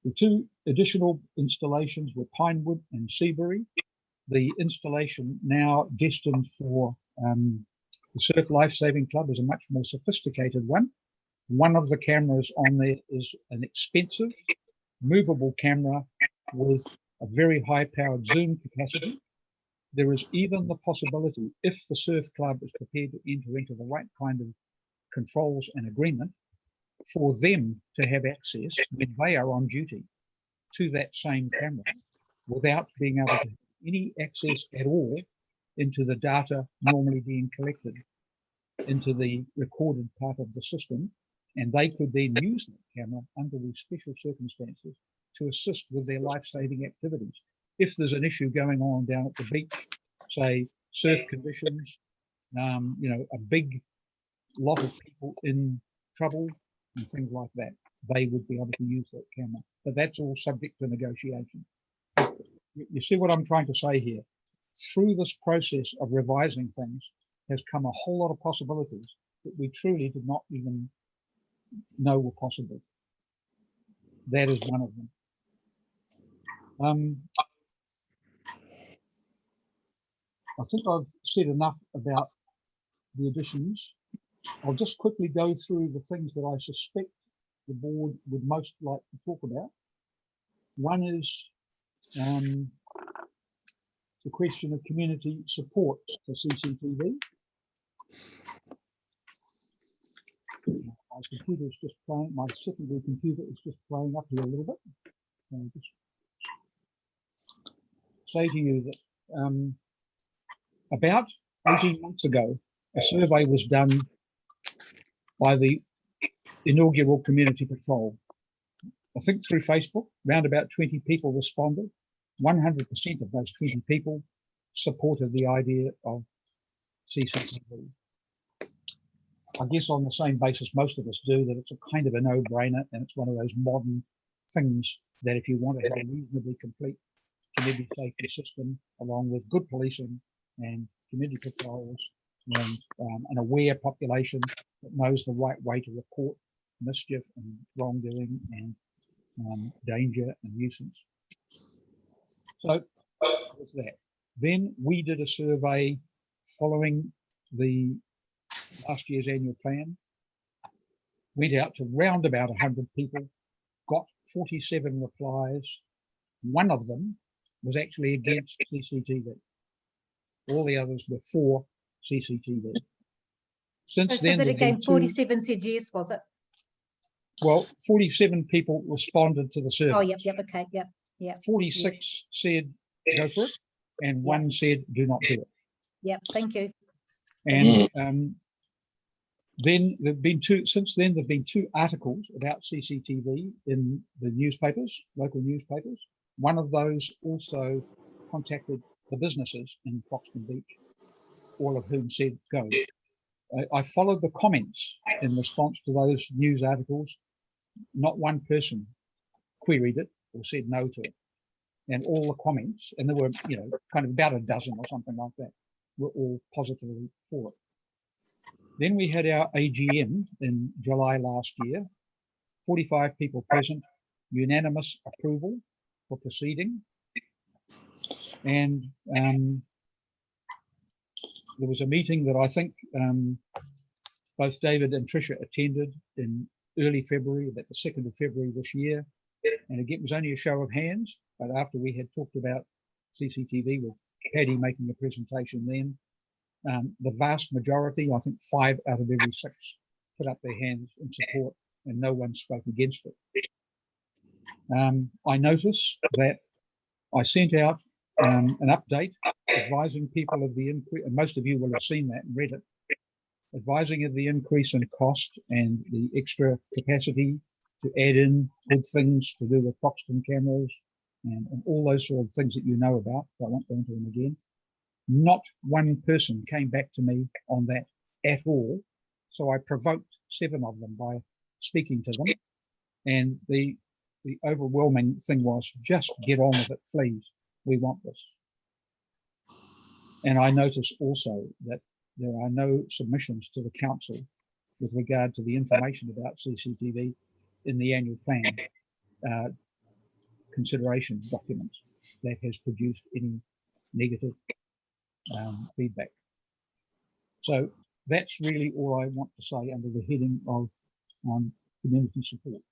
the two additional installations were Pinewood and Seabury. The installation now destined for the Surf Lifesaving Club is a much more sophisticated one. One of the cameras on there is an expensive movable camera with a very high-powered zoom capacity. There is even the possibility, if the surf club is prepared to enter into the right kind of controls and agreement, for them to have access when they are on duty to that same camera without being able to have any access at all into the data normally being collected into the recorded part of the system. And they could then use that camera under these special circumstances to assist with their life-saving activities. If there's an issue going on down at the beach, say surf conditions, you know, a big lot of people in trouble and things like that, they would be able to use that camera. But that's all subject to negotiation. You see what I'm trying to say here? Through this process of revising things has come a whole lot of possibilities that we truly did not even know were possible. That is one of them. I think I've said enough about the additions. I'll just quickly go through the things that I suspect the board would most like to talk about. One is the question of community support for CCTV. My computer is just playing, my secondary computer is just playing up here a little bit. I'll just say to you that about 18 months ago, a survey was done by the inaugural community patrol. I think through Facebook, around about 20 people responded. 100% of those 20 people supported the idea of CCTV. I guess on the same basis most of us do, that it's a kind of a no-brainer, and it's one of those modern things that if you want to have a reasonably complete community safety system, along with good policing and community patrols and an aware population that knows the right way to report mischief and wrongdoing and danger and nuisance. So that was that. Then we did a survey following the last year's annual plan, went out to round about 100 people, got 47 replies. One of them was actually against CCTV. All the others were for CCTV. Since then, that again, 47 said yes, was it? Well, 47 people responded to the survey. Oh, yep, okay, yep. 46 yes. said go for it, and one said do not do it. Yep, thank you. And then there've been since then there've been two articles about CCTV in the newspapers, local newspapers. One of those also contacted the businesses in Foxton Beach, all of whom said go. I followed the comments in response to those news articles. Not one person queried it or said no to it. And all the comments, and there were, you know, kind of about a dozen or something like that, were all positively for it. Then we had our AGM in July last year, 45 people present, unanimous approval for proceeding. And there was a meeting that I think both David and Tricia attended in early February, about the 2nd of February this year. And again, it was only a show of hands, but after we had talked about CCTV with Paddy making a presentation then, the vast majority, I think 5 out of every 6, put up their hands in support, and no one spoke against it. I noticed that I sent out an update advising people of the increase, and most of you will have seen that and read it, advising of the increase in cost and the extra capacity to add in good things to do with Foxton cameras and all those sort of things that you know about. So I won't go into them again. Not one person came back to me on that at all. So I provoked 7 of them by speaking to them. And the overwhelming thing was, just get on with it, please. We want this. And I notice also that there are no submissions to the council with regard to the information about CCTV in the annual plan consideration document that has produced any negative feedback. So that's really all I want to say under the heading of community support.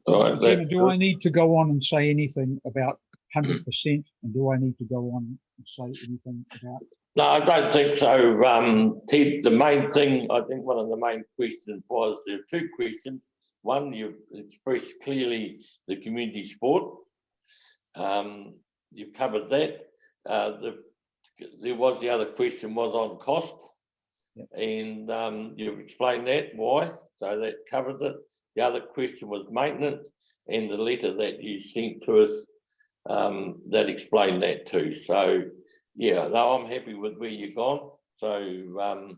All right, Chairman, do I need to go on and say anything about 100%? And do I need to go on and say anything about? No, I don't think so. Ted, the main thing, I think one of the main questions was, there are two questions. One, you've expressed clearly the community support. You've covered that. There was the other question was on cost. Yep. And you've explained that, why. So that covered it. The other question was maintenance, and the letter that you sent to us that explained that too. So yeah, no, I'm happy with where you've gone. So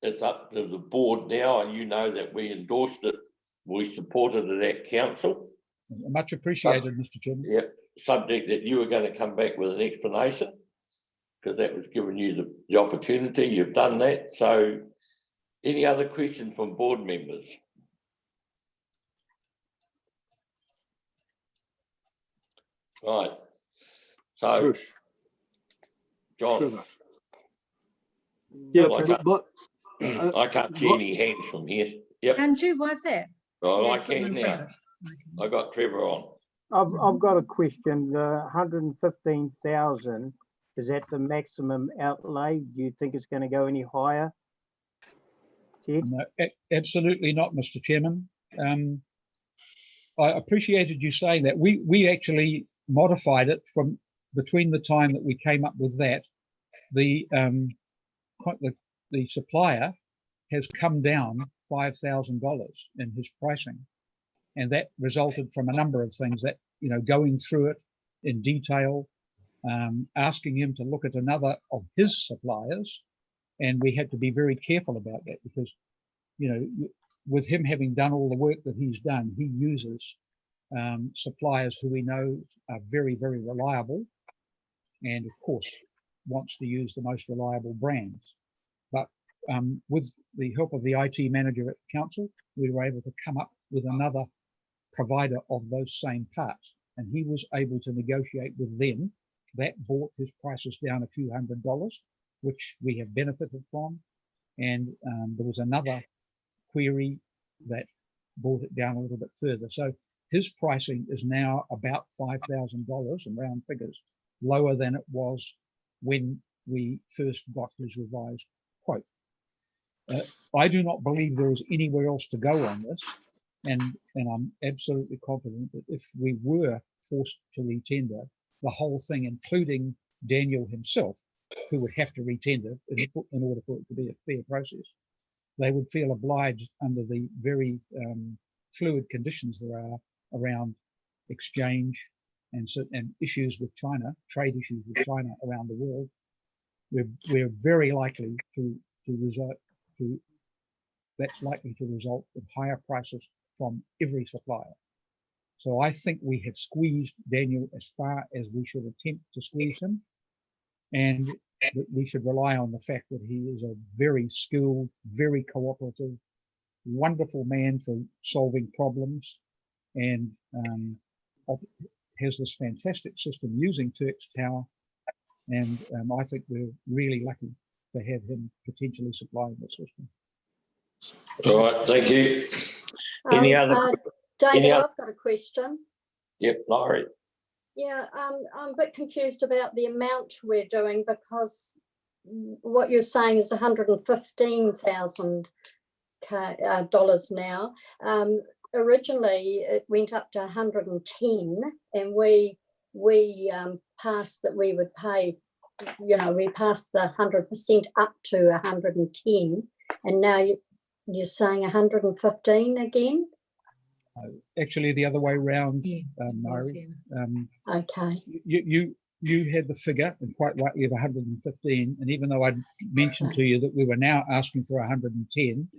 it's up to the board now, and you know that we endorsed it, we supported it at council. Much appreciated, Mr. Chairman. Yeah, subject that you were going to come back with an explanation, because that was giving you the opportunity. You've done that. So any other questions from board members? Right. So, John. Yeah, I can't see any hands from here. Yep. Andrew, why's that? Well, Yeah, I can now. I got Trevor on. I've got a question. 115,000, is that the maximum outlay? Do you think it's going to go any higher? Ted? No, absolutely not, Mr. Chairman. I appreciated you saying that. We actually modified it from between the time that we came up with that. The supplier has come down $5,000 in his pricing, and that resulted from a number of things that, you know, going through it in detail, asking him to look at another of his suppliers, and we had to be very careful about that because, you know, with him having done all the work that he's done, he uses suppliers who we know are very, very reliable, and of course wants to use the most reliable brands. But with the help of the IT manager at council, we were able to come up with another provider of those same parts, and he was able to negotiate with them. That brought his prices down a few $100s, which we have benefited from. And there was another query that brought it down a little bit further. So his pricing is now about $5,000 in round figures, lower than it was when we first got his revised quote. I do not believe there is anywhere else to go on this, and I'm absolutely confident that if we were forced to retender the whole thing, including Daniel himself, who would have to retender in order for it to be a fair process, they would feel obliged under the very fluid conditions there are around exchange and issues with China, trade issues with China around the world. We're very likely that's likely to result in higher prices from every supplier. So I think we have squeezed Daniel as far as we should attempt to squeeze him, and that we should rely on the fact that he is a very skilled, very cooperative, wonderful man for solving problems, and has this fantastic system using Turk's Tower. And I think we're really lucky to have him potentially supplying the system. All right, thank you. Any other? David, I've got a question. Yep, Laurie. Yeah, I'm a bit confused about the amount we're doing, because what you're saying is $115,000 now. Originally, it went up to 110, and we passed that we would pay, you know, we passed the 100% up to 110, and now you're saying 115 again? Actually, the other way around, Mari. Okay. You had the figure, and quite rightly, of 115, and even though I mentioned to you that we were now asking for 110,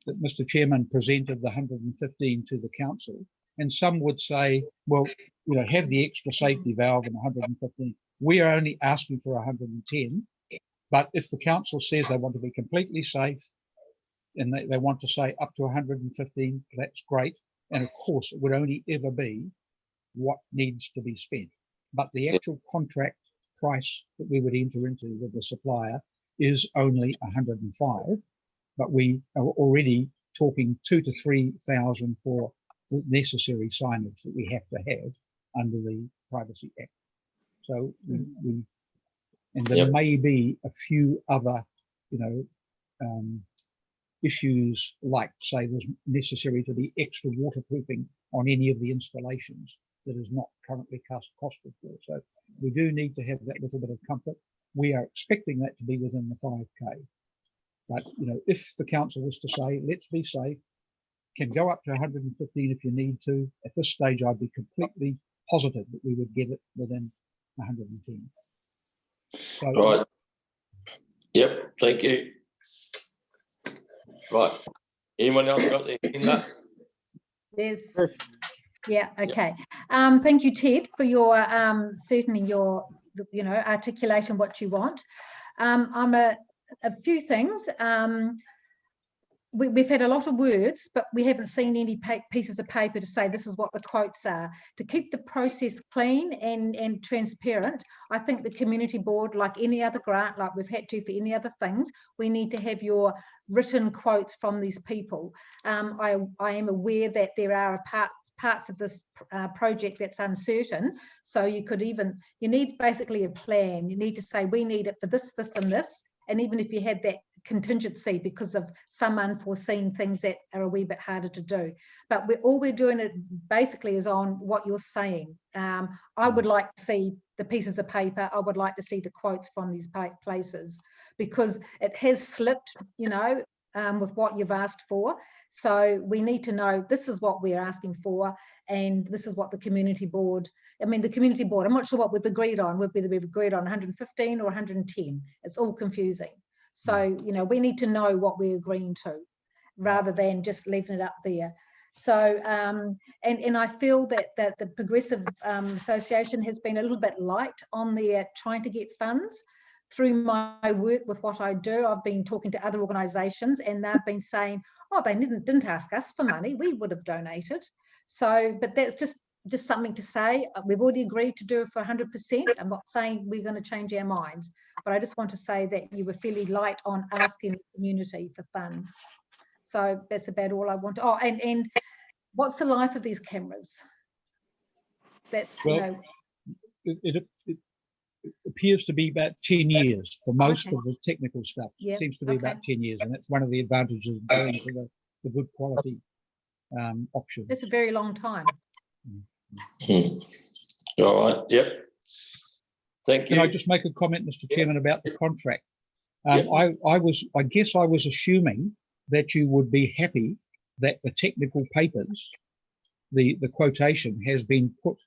that Mr. Chairman presented the 115 to the council, And some would say, well, you know, have the extra safety valve and 115. We are only asking for 110. But if the council says they want to be completely safe and they want to say up to 115, that's great. And of course, it would only ever be what needs to be spent. But the actual contract price that we would enter into with the supplier is only 105. But we are already talking 2,000 to 3,000 for the necessary signage that we have to have under the Privacy Act. So and there may be a few other, you know, issues like, say, there's necessary to be extra waterproofing on any of the installations that is not currently costed for. So we do need to have that little bit of comfort. We are expecting that to be within the 5K. But, you know, if the council was to say, let's be safe, can go up to 115 if you need to, at this stage, I'd be completely positive that we would get it within 110. So, right. Yep, thank you. Right. Anyone else got their hand up? Yes. Yeah, okay. Thank you, Ted, for your certainly your, you know, articulation what you want. I'm a few things. We've had a lot of words, but we haven't seen any pieces of paper to say this is what the quotes are. To keep the process clean and transparent, I think the community board, like any other grant, like we've had to for any other things, we need to have your written quotes from these people. I am aware that there are parts of this project that's uncertain, so you need basically a plan. You need to say we need it for this, this and this, and even if you had that contingency because of some unforeseen things that are a wee bit harder to do, but all we're doing it basically is on what you're saying. I would like to see the pieces of paper. I would like to see the quotes from these places, because it has slipped, you know, with what you've asked for. So we need to know this is what we're asking for, and this is what the community board, I'm not sure what we've agreed on, whether we've agreed on 115 or 110. It's all confusing. So, you know, we need to know what we're agreeing to rather than just leaving it up there. So, and I feel that the Progressive Association has been a little bit light on their trying to get funds. Through my work with what I do, I've been talking to other organisations and they've been saying, oh, they didn't ask us for money, we would have donated. So, but that's just something to say. We've already agreed to do it for 100%. I'm not saying we're going to change our minds, but I just want to say that you were fairly light on asking the community for funds. So that's about all I want to, and what's the life of these cameras? That's, well, you know. It appears to be about 10 years for most of the technical stuff. Yep. It seems to be about 10 years, and that's one of the advantages of going for the good quality option. That's a very long time. All right, yep. Thank you. Can I just make a comment, Mr. Chairman, about the contract? I guess I was assuming that you would be happy that the technical papers, the quotation has been put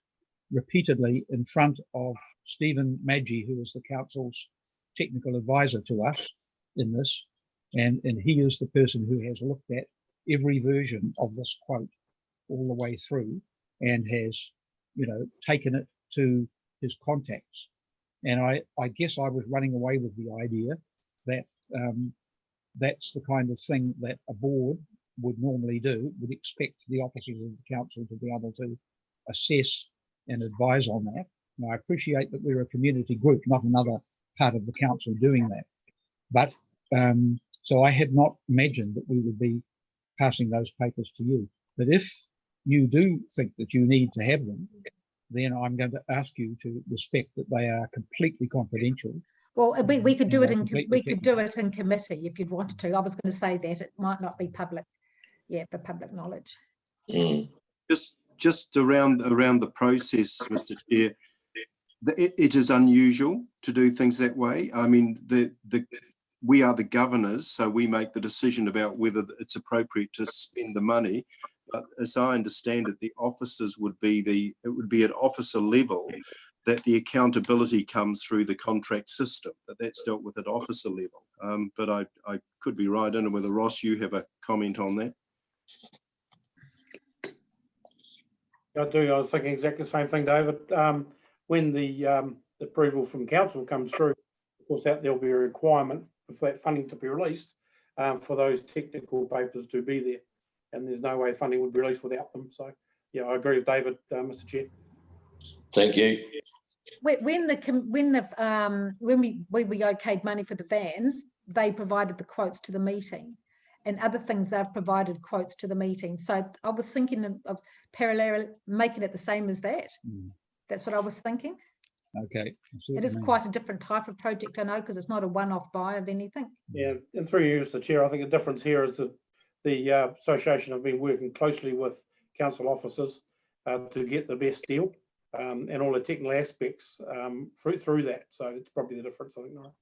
repeatedly in front of Stephen Maggi, who is the council's technical advisor to us in this, and he is the person who has looked at every version of this quote all the way through and has, you know, taken it to his contacts. And I guess I was running away with the idea that that's the kind of thing that a board would normally do, would expect the officers of the council to be able to assess and advise on that. Now, I appreciate that we're a community group, not another part of the council doing that. But so I had not imagined that we would be passing those papers to you. But if you do think that you need to have them, then I'm going to ask you to respect that they are completely confidential. Well, we could do it in committee if you'd wanted to. I was going to say that it might not be public, for public knowledge. Just around the process, Mr. Chair, it is unusual to do things that way. I mean, we are the governors, so we make the decision about whether it's appropriate to spend the money. But as I understand it, the officers would be it would be at officer level that the accountability comes through the contract system, but that's dealt with at officer level. But I could be right. I don't know whether, Ross, you have a comment on that. I do. I was thinking exactly the same thing, David. When the approval from council comes through, of course, that there'll be a requirement for that funding to be released for those technical papers to be there, and there's no way funding would be released without them. So, yeah, I agree with David, Mr. Chair. Thank you. When we okayed money for the vans, they provided the quotes to the meeting, and other things they've provided quotes to the meeting. So I was thinking of parallel, making it the same as that. That's what I was thinking. Okay. It is quite a different type of project, I know, because it's not a one-off buy of anything. Yeah, and through you, Mr. Chair, I think the difference here is that the association have been working closely with council officers to get the best deal and all the technical aspects through that. So it's probably the difference, I think. Right?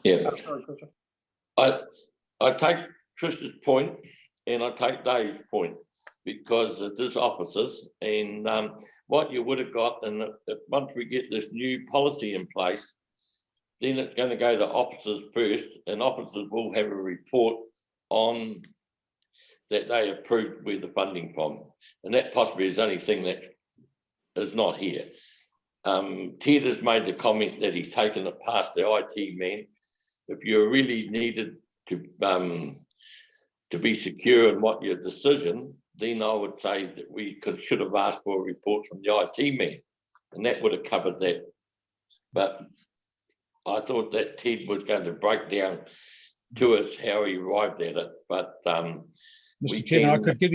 Yeah. Sorry, Tricia. I take Trish's point and I take Dave's point, because it is officers, and what you would have got, and once we get this new policy in place, then it's going to go to officers first, and officers will have a report on that they approved where the funding from, and that possibly is the only thing that is not here. Ted has made the comment that he's taken it past the IT man. If you really needed to be secure in what your decision, then I would say that we should have asked for a report from the IT man, and that would have covered that. But I thought that Ted was going to break down to us how he arrived at it. But Mr. Chairman, I could give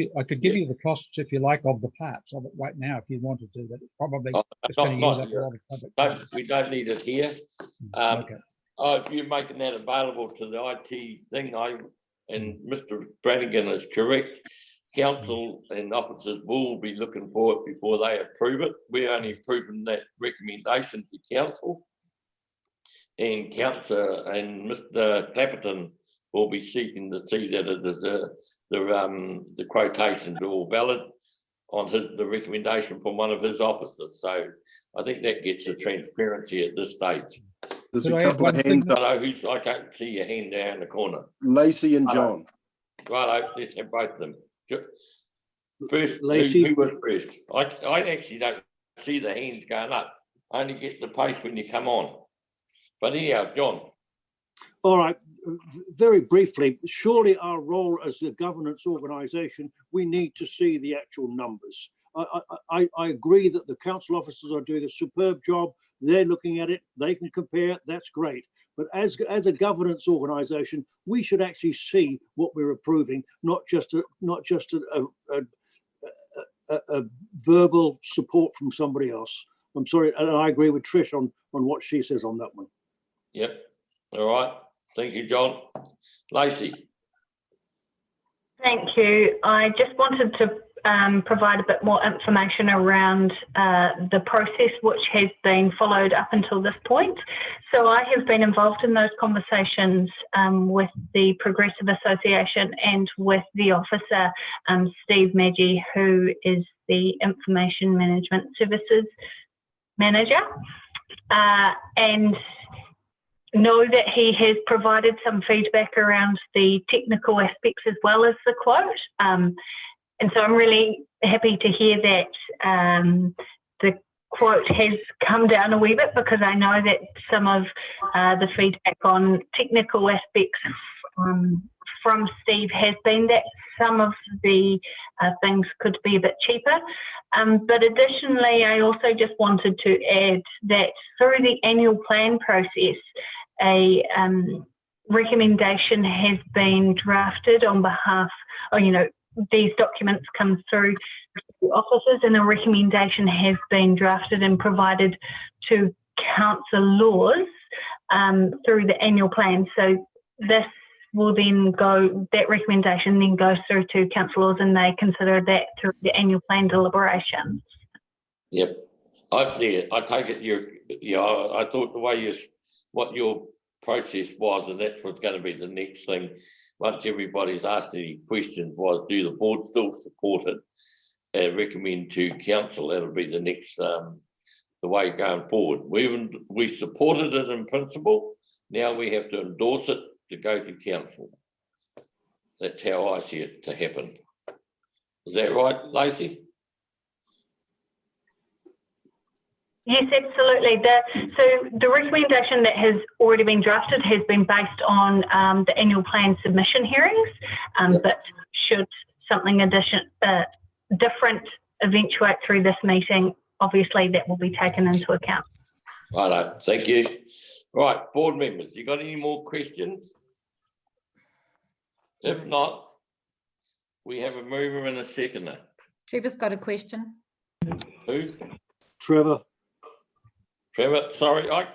you the costs, if you like, of the parts of it right now, if you wanted to. That probably it's going to use up a lot of public. We don't need it here. Okay. If you're making that available to the IT thing, and Mr. Brannigan is correct. Council and officers will be looking for it before they approve it. We're only approving that recommendation to council, and council and Mr. Clapperton will be seeking to see that it is the quotations are all valid on the recommendation from one of his officers. So I think that gets the transparency at this stage. There's a couple of hands. I can't see your hand down in the corner. Lacey and John. Right, let's have both of them. First, Lacey, who was first? I actually don't see the hands going up. I only get the post when you come on. But anyhow, John. All right, very briefly, surely our role as a governance organisation, we need to see the actual numbers. I agree that the council officers are doing a superb job. They're looking at it. They can compare. That's great. But as a governance organisation, we should actually see what we're approving, not just a verbal support from somebody else. I'm sorry, and I agree with Trish on what she says on that one. Yep. All right. Thank you, John. Lacey. Thank you. I just wanted to provide a bit more information around the process which has been followed up until this point. So I have been involved in those conversations with the Progressive Association and with the officer, Steve Maggi, who is the Information Management Services Manager, and know that he has provided some feedback around the technical aspects as well as the quote. And so I'm really happy to hear that the quote has come down a wee bit, because I know that some of the feedback on technical aspects from Steve has been that some of the things could be a bit cheaper. But additionally, I also just wanted to add that through the annual plan process, a recommendation has been drafted on behalf, or, you know, these documents come through the officers, and a recommendation has been drafted and provided to councillors through the annual plan. So this will then go, that recommendation then goes through to councillors, and they consider that through the annual plan deliberations. Yep. I take it I thought the way what your process was, and that's what's going to be the next thing. Once everybody's asked any questions, was do the board still support it and recommend to council? That'll be the next the way going forward. We supported it in principle. Now we have to endorse it to go to council. That's how I see it to happen. Is that right, Lacey? Yes, absolutely. So the recommendation that has already been drafted has been based on the annual plan submission hearings, but should something different eventuate through this meeting, obviously that will be taken into account. Righto, thank you. Right, board members, you got any more questions? If not, we have a mover and a seconder. Trevor's got a question. Who? Trevor. Trevor, sorry, I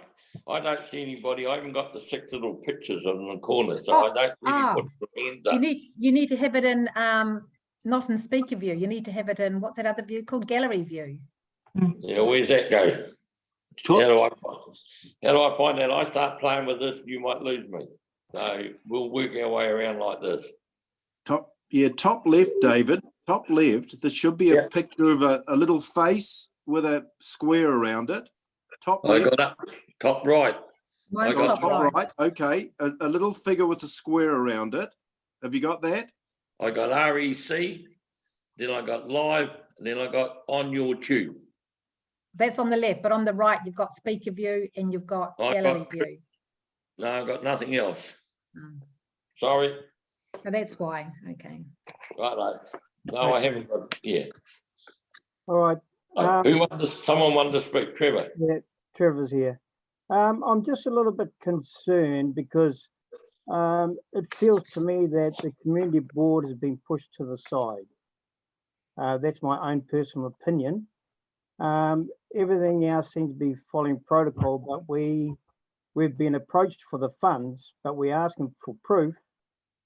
don't see anybody. I haven't got the 6 little pictures on the corner, so I don't really put the hands up. You need to have it in not in speaker view. You need to have it in, what's that other view called? Gallery view. Yeah, where's that go? How do I find that? I start playing with this, you might lose me. So we'll work our way around like this. Top left, David. Top left. There should be a picture of a little face with a square around it. Top left. I got up. Top right. Mine's top right. Okay. A little figure with a square around it. Have you got that? I got REC, then I got live, and then I got on your tube. That's on the left, but on the right, you've got speaker view and you've got gallery view. No, I've got nothing else. Sorry. So that's why. Okay. Right. No, I haven't got. Yeah. All right. Someone wanted to speak. Trevor. Yeah, Trevor's here. I'm just a little bit concerned because it feels to me that the community board has been pushed to the side. That's my own personal opinion. Everything else seems to be following protocol, but we've been approached for the funds, but we're asking for proof,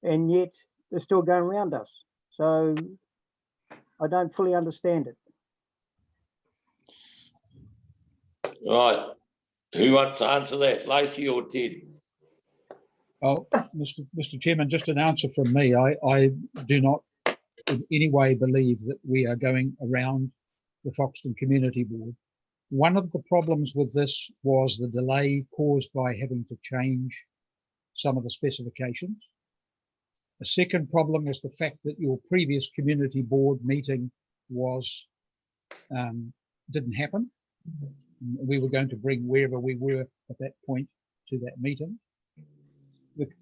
and yet they're still going around us. So I don't fully understand it. Right. Who wants to answer that, Lacey or Ted? Oh, Mr. Chairman, just an answer from me. I do not in any way believe that we are going around the Foxton Community Board. One of the problems with this was the delay caused by having to change some of the specifications. The second problem is the fact that your previous community board meeting didn't happen. We were going to bring wherever we were at that point to that meeting.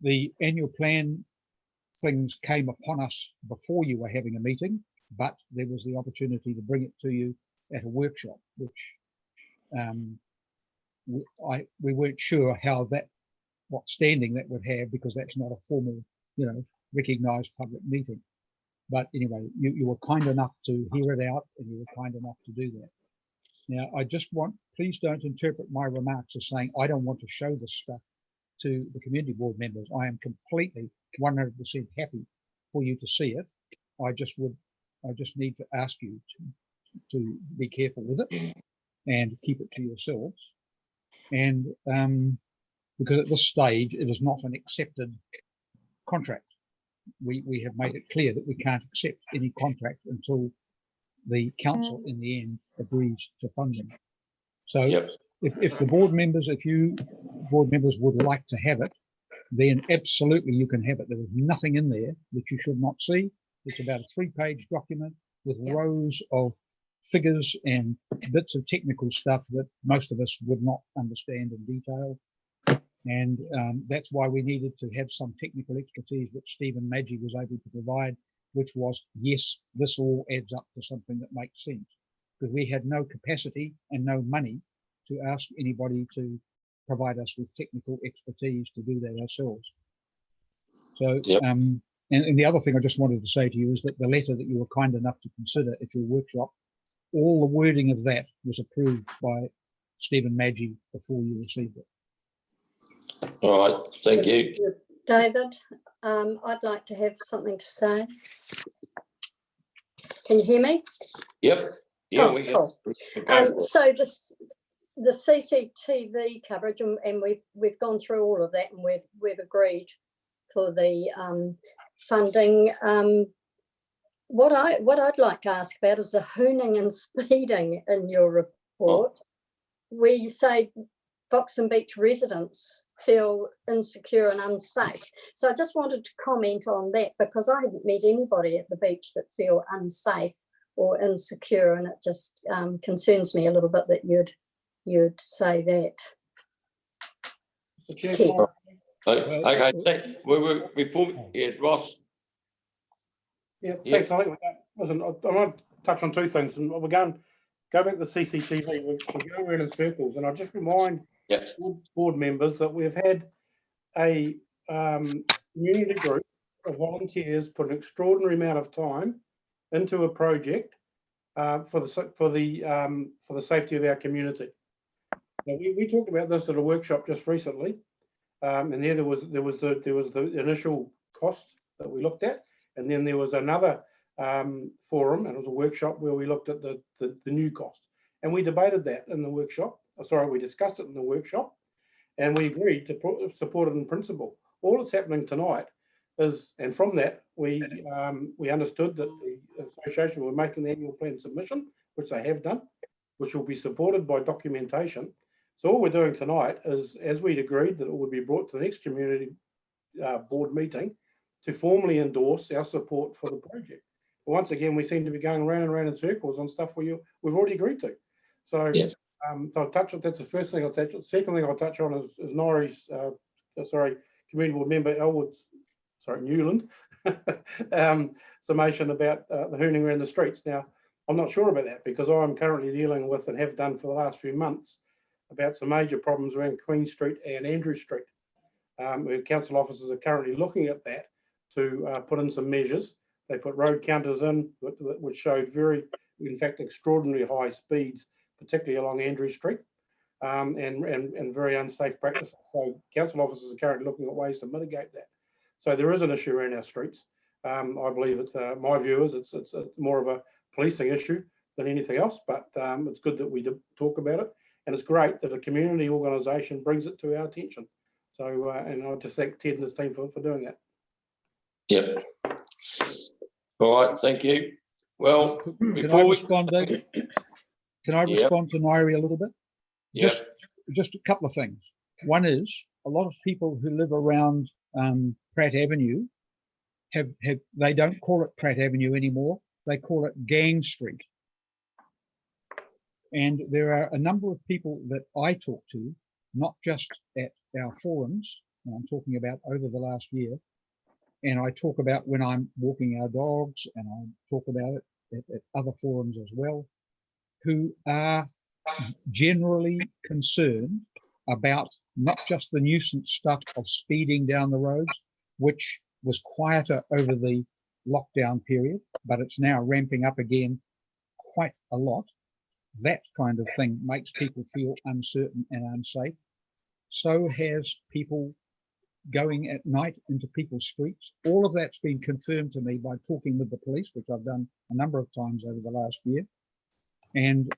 The annual plan things came upon us before you were having a meeting, but there was the opportunity to bring it to you at a workshop, which we weren't sure what standing that would have, because that's not a formal, recognised public meeting. But anyway, you were kind enough to hear it out, and you were kind enough to do that. Now, I just please don't interpret my remarks as saying I don't want to show this stuff to the community board members. I am completely 100% happy for you to see it. I just need to ask you to be careful with it and keep it to yourselves. And because at this stage, it is not an accepted contract. We have made it clear that we can't accept any contract until the council in the end agrees to funding. So if the board members, if you board members would like to have it, then absolutely you can have it. There is nothing in there that you should not see. It's about a 3-page document with rows of figures and bits of technical stuff that most of us would not understand in detail. And that's why we needed to have some technical expertise, which Stephen Maggi was able to provide, which was, yes, this all adds up to something that makes sense. Because we had no capacity and no money to ask anybody to provide us with technical expertise to do that ourselves. So, and the other thing I just wanted to say to you is that the letter that you were kind enough to consider at your workshop, all the wording of that was approved by Stephen Maggi before you received it. All right, thank you. David, I'd like to have something to say. Can you hear me? Yep. Yeah, we cool. So the CCTV coverage, and we've gone through all of that, and we've agreed for the funding. What I'd like to ask about is the hooning and speeding in your report, where you say Foxton Beach residents feel insecure and unsafe. So I just wanted to comment on that, because I haven't met anybody at the beach that feel unsafe or insecure, and it just concerns me a little bit that you'd you'd say that. Mr. Chair, Ted. Okay, yeah, Ross. Yeah, thanks. I think listen, I might touch on two things, and we're go back to the CCTV. We're going around in circles, and I just remind board members that we've had a community group of volunteers put an extraordinary amount of time into a project for the safety of our community. Now, we talked about this at a workshop just recently, and there was the initial cost that we looked at, and then there was another forum, and it was a workshop where we looked at the new cost, and we debated that in the workshop. Sorry, we discussed it in the workshop, and we agreed to support it in principle. All that's happening tonight is, and from that we understood that the association were making the annual plan submission, which they have done, which will be supported by documentation. So all we're doing tonight is, as we'd agreed, that it would be brought to the next community board meeting to formally endorse our support for the project. But once again, we seem to be going around and around in circles on stuff we've already agreed to. So, yes. So I'll touch on, that's the first thing I'll touch on. The second thing I'll touch on is Norrie's, community board member Elwood's, Newland, summation about the hooning around the streets. Now, I'm not sure about that because I'm currently dealing with, and have done for the last few months, about some major problems around Queen Street and Andrew Street. Where council officers are currently looking at that to put in some measures. They put road counters in, which showed in fact, extraordinarily high speeds, particularly along Andrew Street, and very unsafe practices. So council officers are currently looking at ways to mitigate that. So there is an issue around our streets. I believe it's my view is it's more of a policing issue than anything else, but it's good that we talk about it, and it's great that a community organisation brings it to our attention. So, and I'll just thank Ted and his team for doing that. Yep. All right, thank you. Well, can I respond, David? Can I respond to Nairi a little bit? Just a couple of things. One is a lot of people who live around Pratt Avenue they don't call it Pratt Avenue anymore. They call it Gang Street. And there are a number of people that I talk to, not just at our forums, and I'm talking about over the last year, and I talk about when I'm walking our dogs, and I talk about it at other forums as well, who are generally concerned about not just the nuisance stuff of speeding down the roads, which was quieter over the lockdown period, but it's now ramping up again quite a lot. That kind of thing makes people feel uncertain and unsafe. So has people going at night into people's streets. All of that's been confirmed to me by talking with the police, which I've done a number of times over the last year. And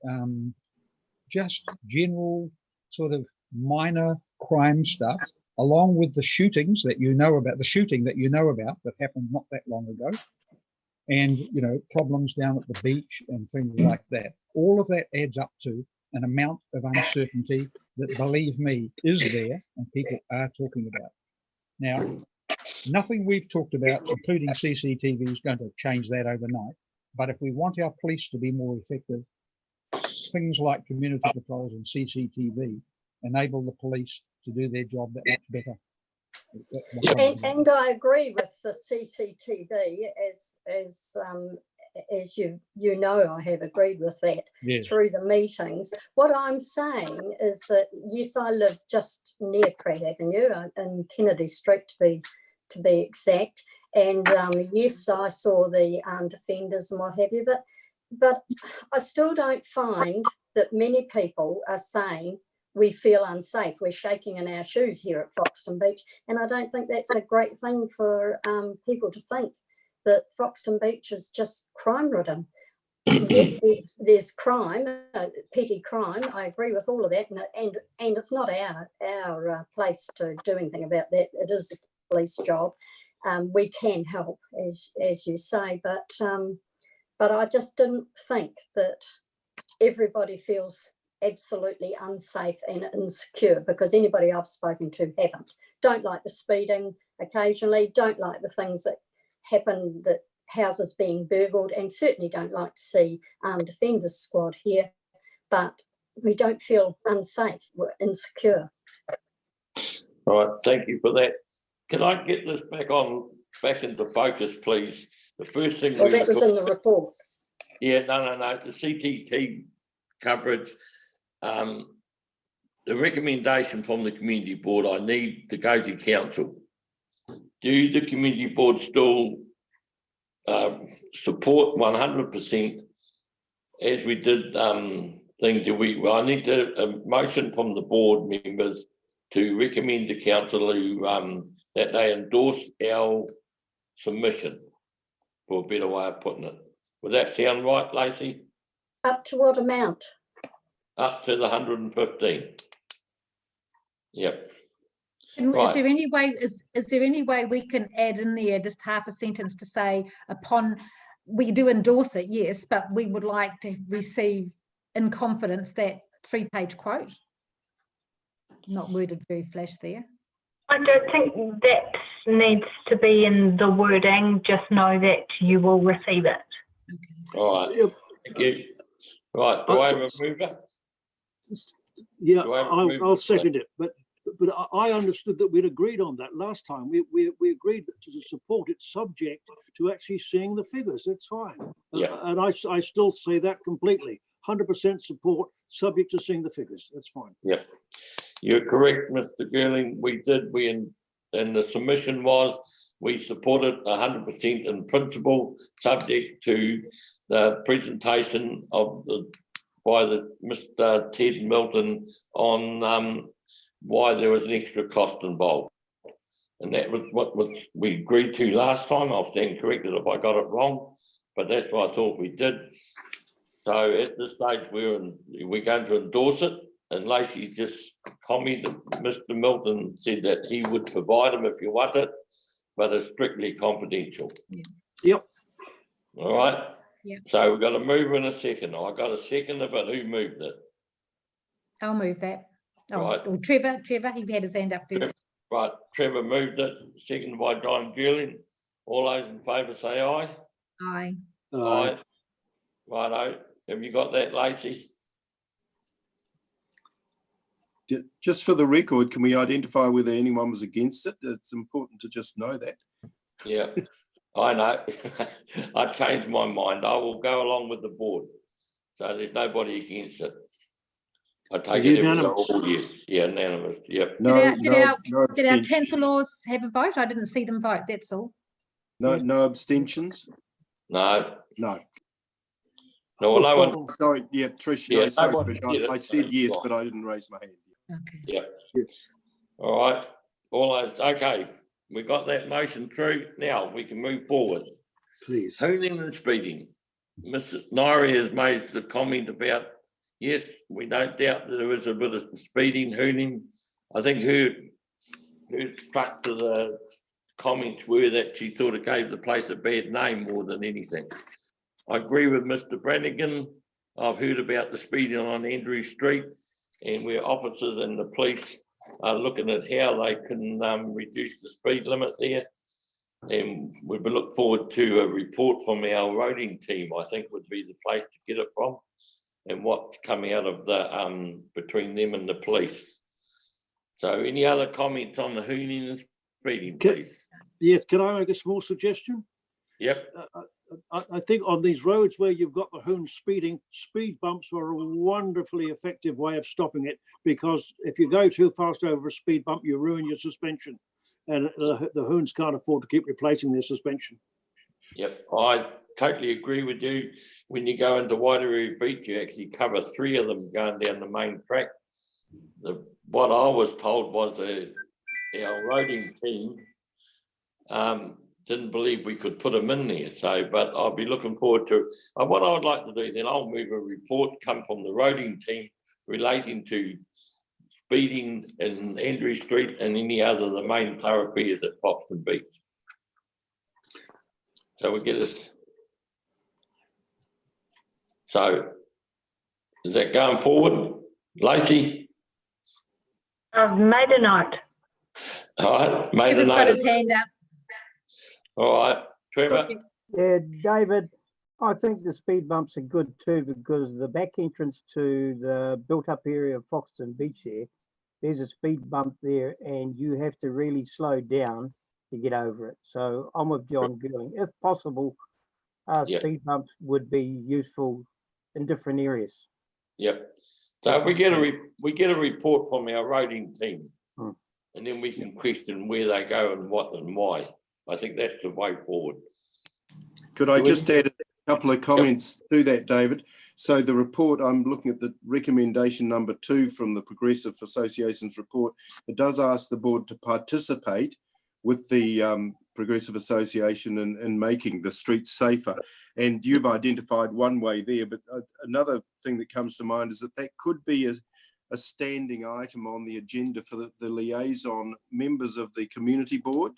just general sort of minor crime stuff, along with the shootings that you know about, that happened not that long ago. And, you know, problems down at the beach and things like that. All of that adds up to an amount of uncertainty that, believe me, is there and people are talking about. Now, nothing we've talked about, including CCTV, is going to change that overnight. But if we want our police to be more effective, things like community patrols and CCTV enable the police to do their job that much better. And I agree with the CCTV, as you know, I have agreed with that through the meetings. What I'm saying is that yes, I live just near Pratt Avenue in Kennedy Street to be exact, and yes, I saw the armed offenders and what have you, but I still don't find that many people are saying we feel unsafe, we're shaking in our shoes here at Foxton Beach, and I don't think that's a great thing for people to think, that Foxton Beach is just crime-ridden. Yes, there's crime, petty crime. I agree with all of that, and it's not our place to do anything about that. It is the police job. We can help, as you say, but I just didn't think that everybody feels absolutely unsafe and insecure, because anybody I've spoken to don't like the speeding occasionally, don't like the things that happen, that houses being burgled, and certainly don't like to see armed offenders squad here. But feel unsafe, we're insecure. All right, thank you for that. Can I get this back into focus, please? The first thing Well, that was in the report. Yeah, no. The CTT coverage, the recommendation from the community board, I need to go to council. Do the community board still support 100% as we did thing? I need a motion from the board members to recommend to council that they endorse our submission, for a better way of putting it. Would that sound right, Lacey? Up to what amount? Up to the 115. Yep. And Right. is there any way we can add in there just half a sentence to say, upon, we do endorse it, yes, but we would like to receive in confidence that 3-page quote? Not worded very flash there. I don't think that needs to be in the wording, just know that you will receive it. All right. Thank you. Right, do I have a mover? Yeah, I'll second it, but I understood that we'd agreed on that last time. We agreed to support it subject to actually seeing the figures. That's fine. Yeah. And I still say that completely. 100% support subject to seeing the figures. That's fine. Yeah. You're correct, Mr. Girling. And the submission was, we supported 100% in principle, subject to the presentation by Mr. Ted Milton on why there was an extra cost involved. And that was what we agreed to last time. I'll stand corrected if I got it wrong, but that's what I thought we did. So at this stage, we're going to endorse it. And Lacey just commented, Mr. Milton said that he would provide them if you want it, but it's strictly confidential. Yep. All right. Yep. So we've got a mover and a second. I got a seconder, but who moved it? I'll move that. Oh, Right. Well, Trevor, he had his hand up first. Right. Trevor moved it, seconded by John Girling. All those in favour say aye. Aye. Aye. Righto. Have you got that, Lacey? Just for the record, can we identify whether anyone was against it? It's important to just know that. Yeah, I know. I changed my mind. I will go along with the board. So there's nobody against it. I take it Unanimous. Yeah, unanimous. Yep. Did our councillors have a vote? I didn't see them vote, that's all. No abstentions? No. No. No, no one. Sorry, yeah, Trish. Yeah, no, sorry, no one Trish. did it, I said so yes, it's but I didn't raise my hand. Okay. Yeah. Yes. All right. All those. Okay. We got that motion through. Now we can move forward. Please. Hooning and speeding. Mrs. Nairi has made the comment about, yes, we don't doubt that there is a bit of speeding, hooning. I think her struck to the comments were that she thought it gave the place a bad name more than anything. I agree with Mr. Brannigan. I've heard about the speeding on Andrew Street, and where officers and the police are looking at how they can reduce the speed limit there. And we will look forward to a report from our roading team, I think would be the place to get it from, and what's coming out of the between them and the police. So any other comments on the hooning and speeding, please? Yes, can I make a small suggestion? Yep. I think on these roads where you've got the hoon speeding, speed bumps are a wonderfully effective way of stopping it, because if you go too fast over a speed bump, you ruin your suspension, and the hoons can't afford to keep replacing their suspension. Yep, I totally agree with you. When you go into Waitarua Beach, you actually cover 3 of them going down the main track. What I was told was our roading team didn't believe we could put them in there. So, but I'll be looking forward to what I would like to do. Then I'll move a report come from the roading team relating to speeding in Andrew Street and any other the main thoroughfares at Foxton Beach. So we get this. So is that going forward, Lacey? I've made a note. All right, made Trevor's a note. got his hand up. All right, Trevor. Yeah, David, I think the speed bumps are good too, because the back entrance to the built-up area of Foxton Beach there's a speed bump there, and you have to really slow down to get over it. So I'm with John Girling. If possible, speed bumps would be useful in different areas. Yep. So we get a report from our roading team, and then we can question where they go and what and why. I think that's the way forward. Could I just add a couple of comments to that, David? So the report, I'm looking at the recommendation number 2 from the Progressive Association's report. It does ask the board to participate with the Progressive Association in making the streets safer. And you've identified one way there, but another thing that comes to mind is that could be a standing item on the agenda for the liaison members of the community board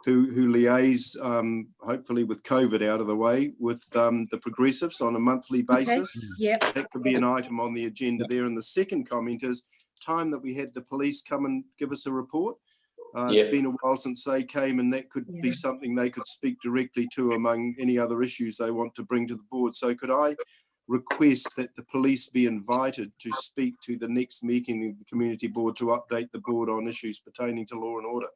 who liaise, hopefully with COVID out of the way, with the progressives on a monthly basis. Okay. That could be an item on the agenda there. And the second comment is time that we had the police come and give us a report. It's been a while since they came, and that could be something they could speak directly to among any other issues they want to bring to the board. So could I request that the police be invited to speak to the next meeting of the community board to update the board on issues pertaining to law and order?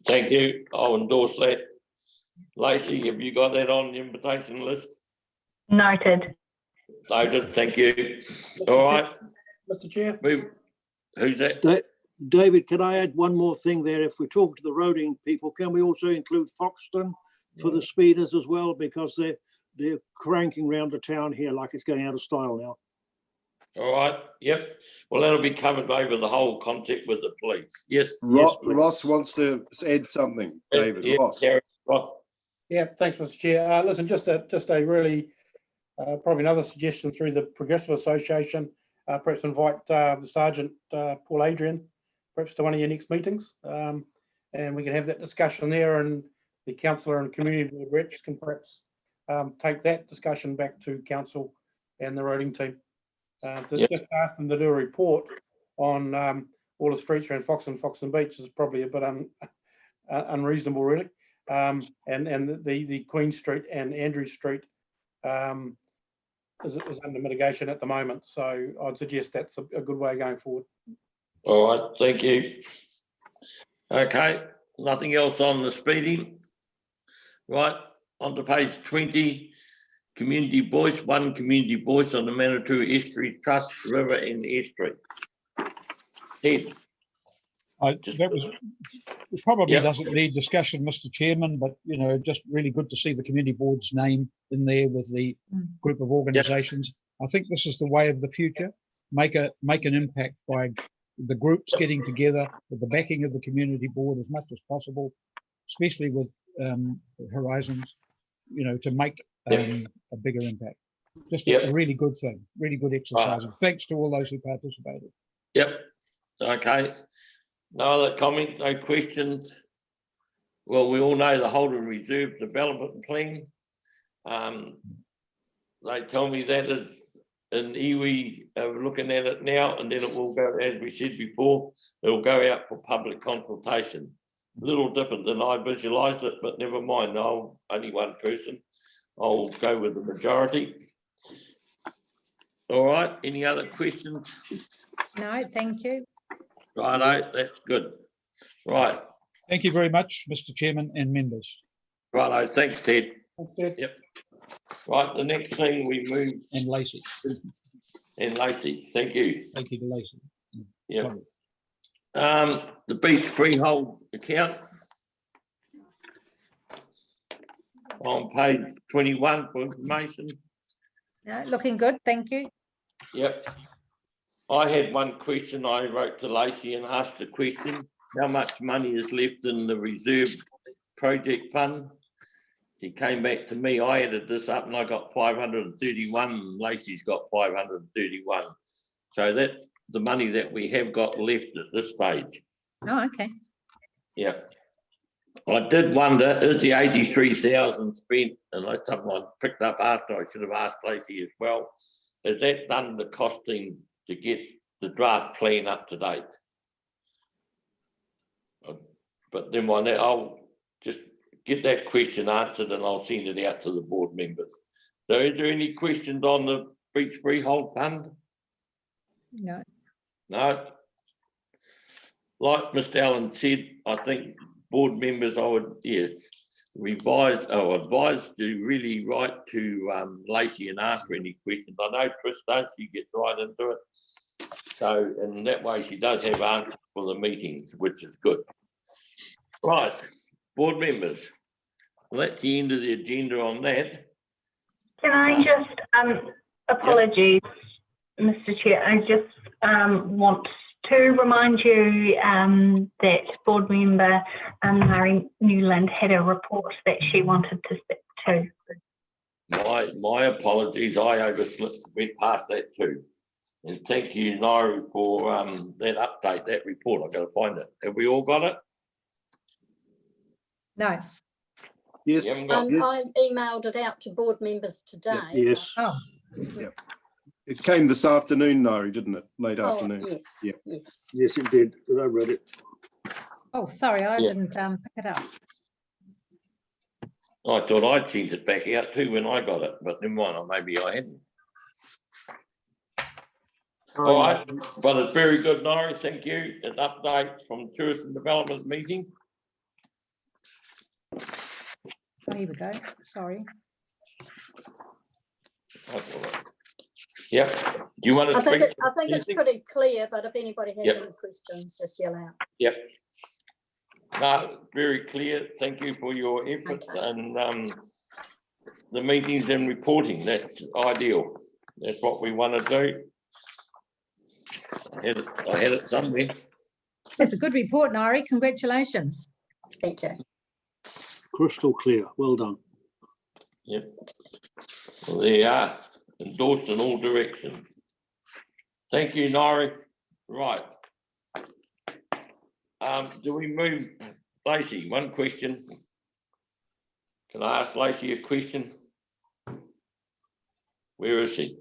Thank you. I'll endorse that. Lacey, have you got that on the invitation list? Noted. Noted. Thank you. All right. Mr. Chair. Who's that? David, can I add one more thing there? If we talk to the roading people, can we also include Foxton for the speeders as well? Because they're cranking around the town here like it's going out of style now. All right. Yep. Well, that'll be covered over the whole concept with the police. Yes. Ross wants to add something, David. Ross. Yeah, thanks, Mr. Chair. Listen, just a really, probably another suggestion through the Progressive Association. Perhaps invite the Sergeant Paul Adrian, perhaps to one of your next meetings, and we can have that discussion there, and the councillor and community board reps can perhaps take that discussion back to council and the roading team. Just ask them to do a report on all the streets around Foxton Beach is probably a bit unreasonable, really. And the Queen Street and Andrew Street is under mitigation at the moment. So I'd suggest that's a good way going forward. All right, thank you. Okay, nothing else on the speeding. Right, on to page 20, community voice, one community voice on the Manitou Estuary Trust, River and Estuary. Ted. That probably doesn't need discussion, Mr. Chairman, but just really good to see the community board's name in there with the group of organisations. I think this is the way of the future. Make an impact by the groups getting together with the backing of the community board as much as possible, especially with Horizons, to make a bigger impact. Just a really good thing, really good exercise. Thanks to all those who participated. Yep. Okay. No other comments, no questions. Well, we all know the Holden Reserve Development Plan. They tell me that is in iwi, looking at it now, and then it will go, as we said before, it will go out for public consultation. A little different than I visualised it, but never mind. No, only one person. I'll go with the majority. All right. Any other questions? No, thank you. Righto, that's good. Right. Thank you very much, Mr. Chairman and members. Righto, thanks, Ted. Thanks, Ted. Yep. Right, the next thing we move. And Lacey. And Lacey, thank you. Thank you to Lacey. Yep. The beach freehold account. On page 21 for information. No, looking good, thank you. Yep. I had one question. I wrote to Lacey and asked the question, how much money is left in the reserve project fund? She came back to me. I added this up and I got 531. Lacey's got 531. So that's the money that we have got left at this stage. Oh, okay. Yeah. I did wonder, is the 83,000 spent, and that's something I picked up after, I should have asked Lacey as well, is that done the costing to get the draft plan up to date? But then I'll just get that question answered and I'll send it out to the board members. So is there any questions on the beach freehold fund? No. No. Like Mr. Allen said, I think board members, I would, advise to really write to Lacey and ask her any questions. I know Chris does, she gets right into it. So, and that way she does have answers for the meetings, which is good. Right, board members, well, that's the end of the agenda on that. Can I just, apologies, Mr. Chair, I just want to remind you that board member Mary Newland had a report that she wanted to speak to. My apologies, I overslept, went past that too. And thank you, Nairi, for that update, that report. I've got to find it. Have we all got it? No. Yes. I emailed it out to board members today. Yes. Oh. Yep. It came this afternoon, Nairi, didn't it? Late afternoon. Yes, Yep. yes. Yes, it did. I read it. Oh, sorry, I didn't pick it up. I thought I'd sent it back out too when I got it, but never mind, or maybe I hadn't. All right, but it's very good, Nairi. Thank you. An update from Tourism Development meeting. Oh, here we go. Sorry. Yep. Do you want to speak? I think it's pretty clear, but if anybody has any questions, just yell out. Yep. No, very clear. Thank you for your effort and the meetings and reporting. That's ideal. That's what we want to do. I had it somewhere. That's a good report, Nairi. Congratulations. Thank you. Crystal clear. Well done. Yep. Well, there you are. Endorsed in all directions. Thank you, Nairi. Right. Do we move, Lacey? One question. Can I ask Lacey a question? Where is she?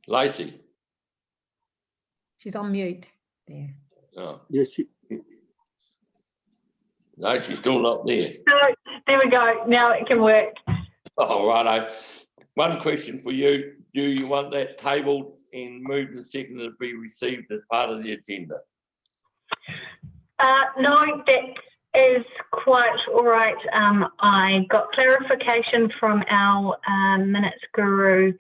Lacey. She's on mute there. Oh. Yes. No, she's still not there. So there we go. Now it can work. Oh, righto. One question for you. Do you want that tabled and moved and seconded to be received as part of the agenda? No, that is quite all right. I got clarification from our minutes guru,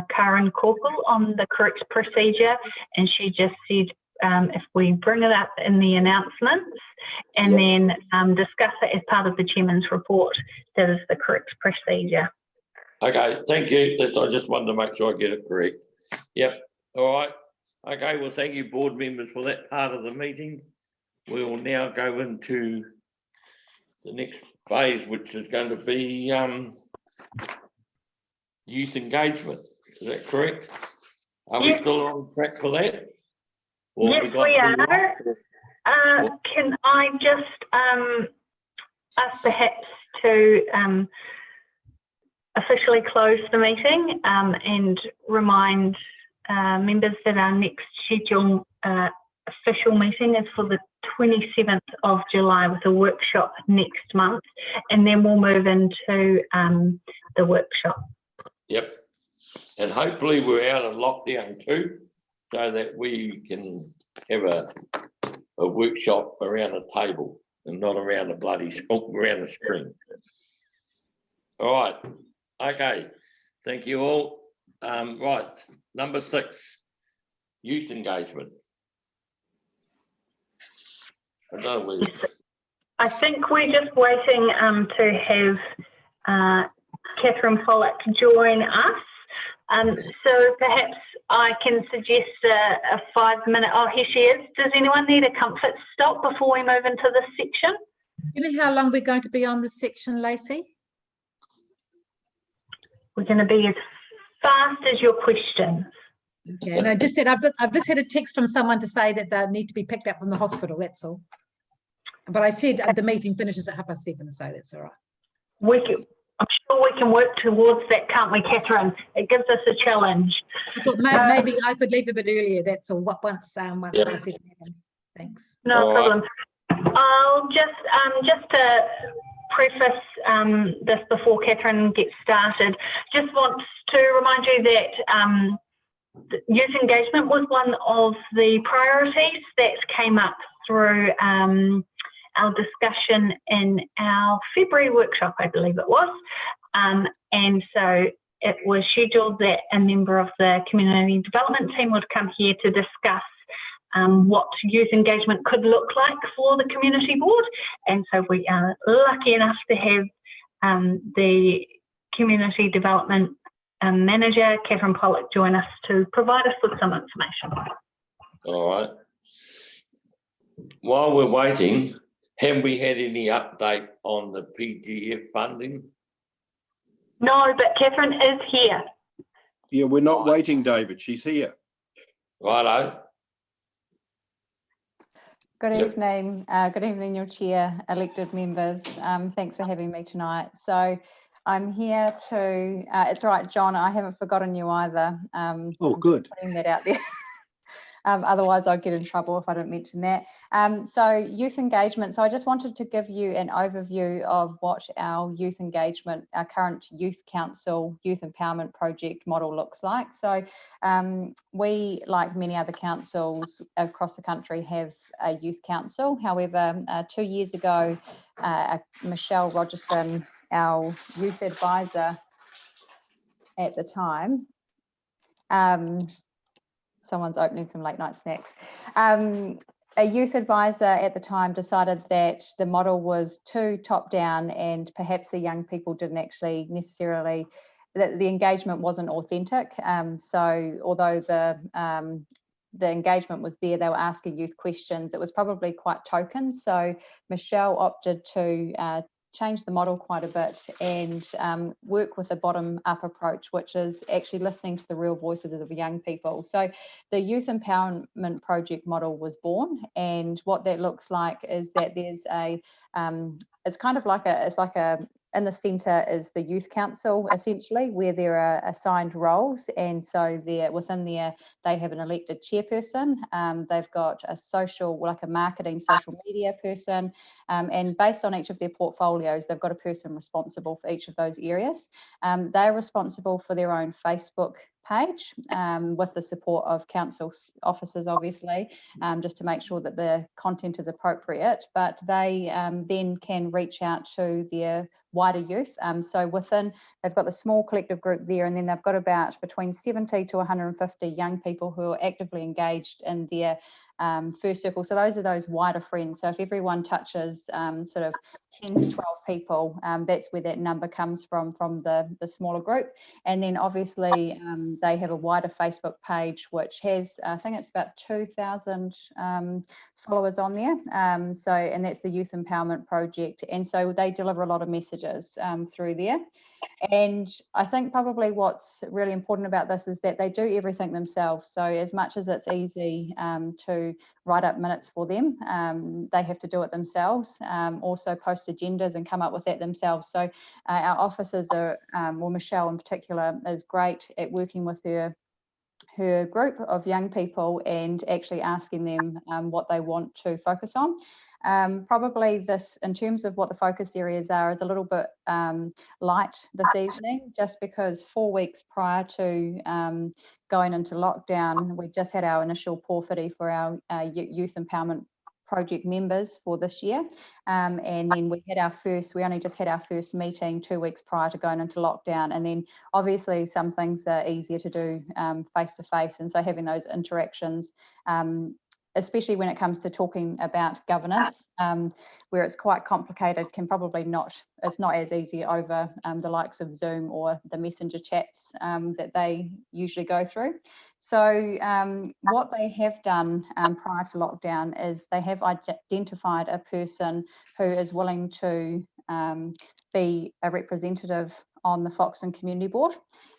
Karen Corporal, on the correct procedure, and she just said if we bring it up in the announcements and then discuss it as part of the chairman's report, that is the correct procedure. Okay, thank you. I just wanted to make sure I get it correct. Yep. All right. Okay, well, thank you, board members, for that part of the meeting. We will now go into the next phase, which is going to be youth engagement. Is that correct? Are we still on track for that? Or yes, we are. Can I just ask perhaps to officially close the meeting and remind members that our next scheduled official meeting is for the 27th of July with a workshop next month, and then we'll move into the workshop. Yep. And hopefully we're out of lockdown too, so that we can have a workshop around a table and not around a around a screen. All right. Okay. Thank you all. Right. Number 6, youth engagement. I don't know whether... I think we're just waiting to have Catherine Pollock join us. So perhaps I can suggest a 5-minute, oh, here she is. Does anyone need a comfort stop before we move into this section? You know how long we're going to be on this section, Lacey? We're going to be as fast as your questions. Okay, and I just said I've just had a text from someone to say that they need to be picked up from the hospital, that's all. But I said the meeting finishes at 7:30, so that's all right. I'm sure we can work towards that, can't we, Catherine? It gives us a challenge. I thought maybe I could leave a bit earlier, that's all. Once I said thanks. No problem. I'll just to preface this before Catherine gets started. Just want to remind you that youth engagement was one of the priorities that came up through our discussion in our February workshop, I believe it was. And so it was scheduled that a member of the community development team would come here to discuss what youth engagement could look like for the community board. And so we are lucky enough to have the community development manager, Catherine Pollock, join us to provide us with some information. All right. While we're waiting, have we had any update on the PDF funding? No, but Catherine is here. Yeah, we're not waiting, David. She's here. Righto. Good Yep. evening. Good evening, your chair, elected members. Thanks for having me tonight. So I'm here to, it's all right, John, I haven't forgotten you either. Oh, good. Putting that out there. Otherwise I'll get in trouble if I don't mention that. So youth engagement. So I just wanted to give you an overview of what our youth engagement, our current youth council, youth empowerment project model looks like. So we, like many other councils across the country, have a youth council. However, 2 years ago, Michelle Rogerson, our youth advisor at the time, someone's opening some late night snacks. A youth advisor at the time decided that the model was too top down and perhaps the young people didn't actually necessarily, that the engagement wasn't authentic. So although the engagement was there, they were asking youth questions, it was probably quite token. So Michelle opted to change the model quite a bit and work with a bottom-up approach, which is actually listening to the real voices of the young people. So the Youth Empowerment Project model was born, and what that looks like is that there's a, it's kind of like a, it's like a, in the centre is the Youth Council, essentially, where there are assigned roles, and so there within there they have an elected chairperson. They've got a social, like a marketing, social media person, and based on each of their portfolios, they've got a person responsible for each of those areas. They're responsible for their own Facebook page with the support of council officers, obviously, just to make sure that the content is appropriate, but they then can reach out to their wider youth. So within, they've got the small collective group there, and then they've got about between 70 to 150 young people who are actively engaged in their first circle. So those are those wider friends. So if everyone touches sort of 10 to 12 people, that's where that number comes from the smaller group. And then obviously they have a wider Facebook page, which has, I think it's about 2,000 followers on there. And that's the Youth Empowerment Project. And so they deliver a lot of messages through there. And I think probably what's really important about this is that they do everything themselves. So as much as it's easy to write up minutes for them, they have to do it themselves, also post agendas and come up with that themselves. So our officers are, well, Michelle in particular is great at working with her group of young people and actually asking them what they want to focus on. Probably this, in terms of what the focus areas are, is a little bit light this evening, just because 4 weeks prior to going into lockdown, we just had our initial porphyry for our Youth Empowerment Project members for this year. And then we only just had our first meeting 2 weeks prior to going into lockdown. And then obviously some things are easier to do face to face. And so having those interactions, especially when it comes to talking about governance, where it's quite complicated, it's not as easy over the likes of Zoom or the messenger chats that they usually go through. So what they have done prior to lockdown is they have identified a person who is willing to be a representative on the Foxton Community Board.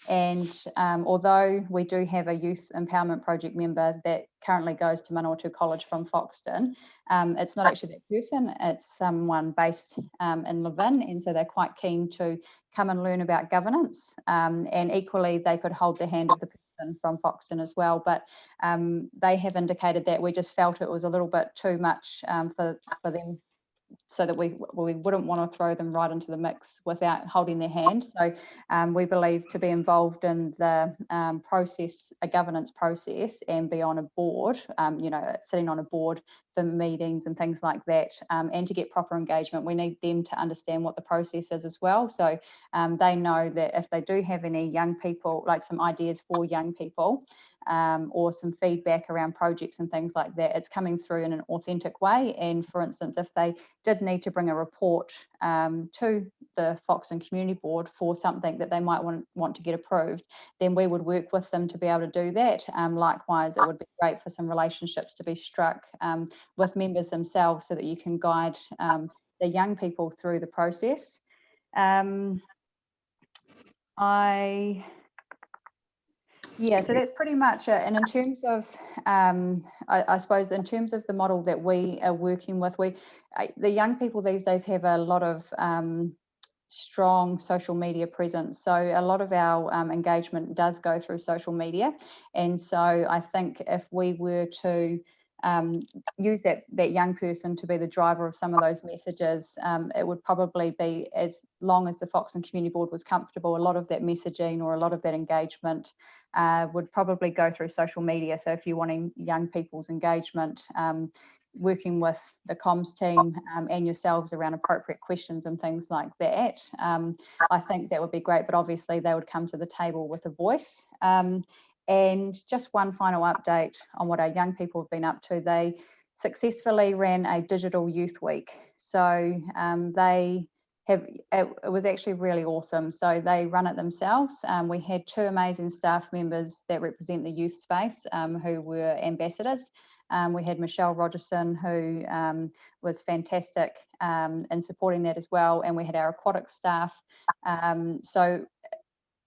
And although we do have a Youth Empowerment Project member that currently goes to Manawatu College from Foxton, it's not actually that person, it's someone based in Levin, and so they're quite keen to come and learn about governance, and equally they could hold the hand of the person from Foxton as well, but they have indicated that we just felt it was a little bit too much for them so that we wouldn't want to throw them right into the mix without holding their hand. So we believe to be involved in the process, a governance process, and be on a board, you know, sitting on a board for meetings and things like that, and to get proper engagement, we need them to understand what the process is as well. So they know that if they do have any young people, like some ideas for young people, or some feedback around projects and things like that, it's coming through in an authentic way. And for instance, if they did need to bring a report to the Foxton Community Board for something that they might want to get approved, then we would work with them to be able to do that. Likewise, it would be great for some relationships to be struck with members themselves so that you can guide the young people through the process. Yeah, so that's pretty much it. And in terms of, I suppose, in terms of the model that we are working with, the young people these days have a lot of strong social media presence. So a lot of our engagement does go through social media. And so I think if we were to use that young person to be the driver of some of those messages, it would probably be, as long as the Foxton Community Board was comfortable, a lot of that messaging or a lot of that engagement would probably go through social media. So if you're wanting young people's engagement, working with the comms team and yourselves around appropriate questions and things like that, I think that would be great. But obviously they would come to the table with a voice. And just one final update on what our young people have been up to. They successfully ran a digital youth week. So it was actually really awesome. So they run it themselves. We had 2 amazing staff members that represent the youth space who were ambassadors. We had Michelle Rogerson, who was fantastic in supporting that as well. And we had our aquatic staff. So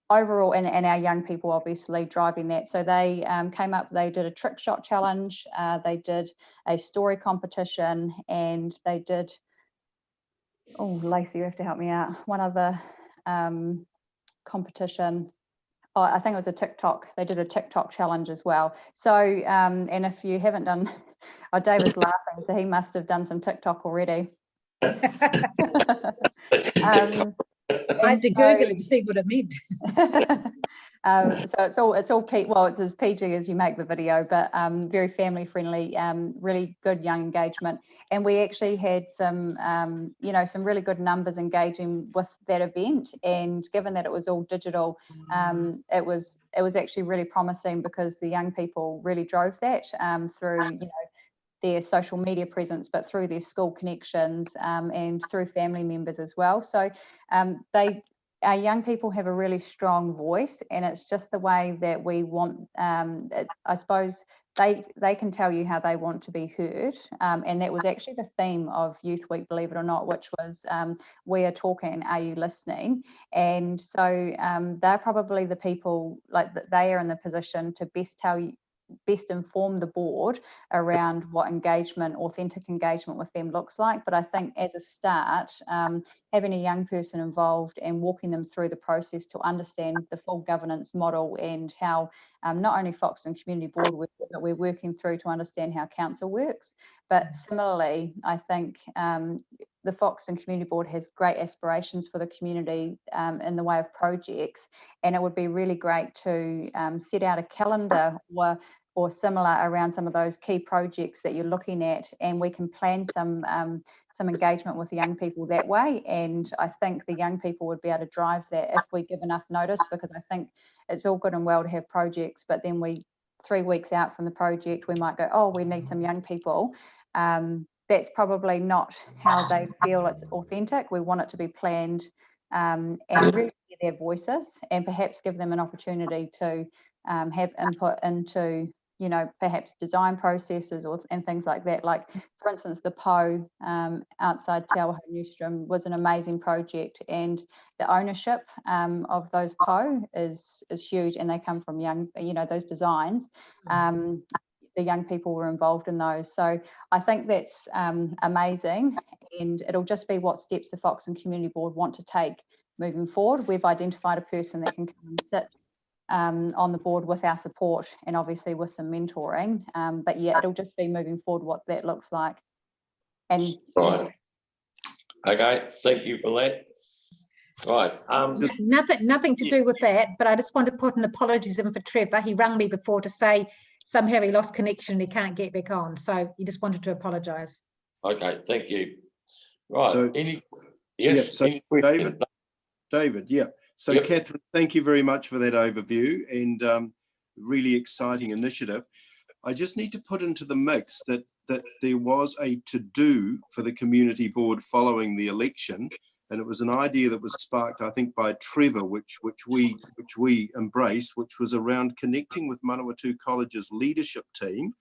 overall, and our young people obviously driving that. So they came up, they did a trick shot challenge, they did a story competition, and they did, oh, Lacey, you have to help me out, one other competition. Oh, I think it was a TikTok. They did a TikTok challenge as well. So, and if you haven't done, oh, David's laughing, so he must have done some TikTok already. I had to Google it to see what it meant. So it's all well, it's as PG as you make the video, but very family friendly, really good young engagement. And we actually had some, you know, some really good numbers engaging with that event. And given that it was all digital, it was actually really promising, because the young people really drove that through, you know, their social media presence, but through their school connections and through family members as well. So our young people have a really strong voice, and it's just the way that we want, I suppose they can tell you how they want to be heard. And that was actually the theme of Youth Week, believe it or not, which was we are talking, are you listening? And so they're probably the people, like, they are in the position to best inform the board around what engagement, authentic engagement with them looks like. But I think as a start, having a young person involved and walking them through the process to understand the full governance model and how not only Foxton Community Board works, but we're working through to understand how council works. But similarly, I think the Foxton Community Board has great aspirations for the community in the way of projects, and it would be really great to set out a calendar or similar around some of those key projects that you're looking at, and we can plan some engagement with young people that way. And I think the young people would be able to drive that if we give enough notice, because I think it's all good and well to have projects, but then 3 weeks out from the project, we might go, oh, we need some young people. That's probably not how they feel it's authentic. We want it to be planned and really hear their voices, and perhaps give them an opportunity to have input into, you know, perhaps design processes and things like that. Like, for instance, the PO outside Te Awaha Newstrom was an amazing project, and the ownership of those PO is huge, and they come from young, you know, those designs. The young people were involved in those. So I think that's amazing, and it'll just be what steps the Foxton Community Board want to take moving forward. We've identified a person that can come and sit on the board with our support, and obviously with some mentoring. But yeah, it'll just be moving forward what that looks like. And right. Okay, thank you for that. Right. Nothing to do with that, but I just want to put an apologies in for Trevor. He rang me before to say somehow he lost connection and he can't get back on. So he just wanted to apologise. Okay, thank you. Right. So, Yes. Yeah, so Any questions? David, yeah. So Yep. Catherine, thank you very much for that overview and really exciting initiative. I just need to put into the mix that there was a to-do for the community board following the election, and it was an idea that was sparked, I think, by Trevor, which we embraced, which was around connecting with Manawatu College's leadership team.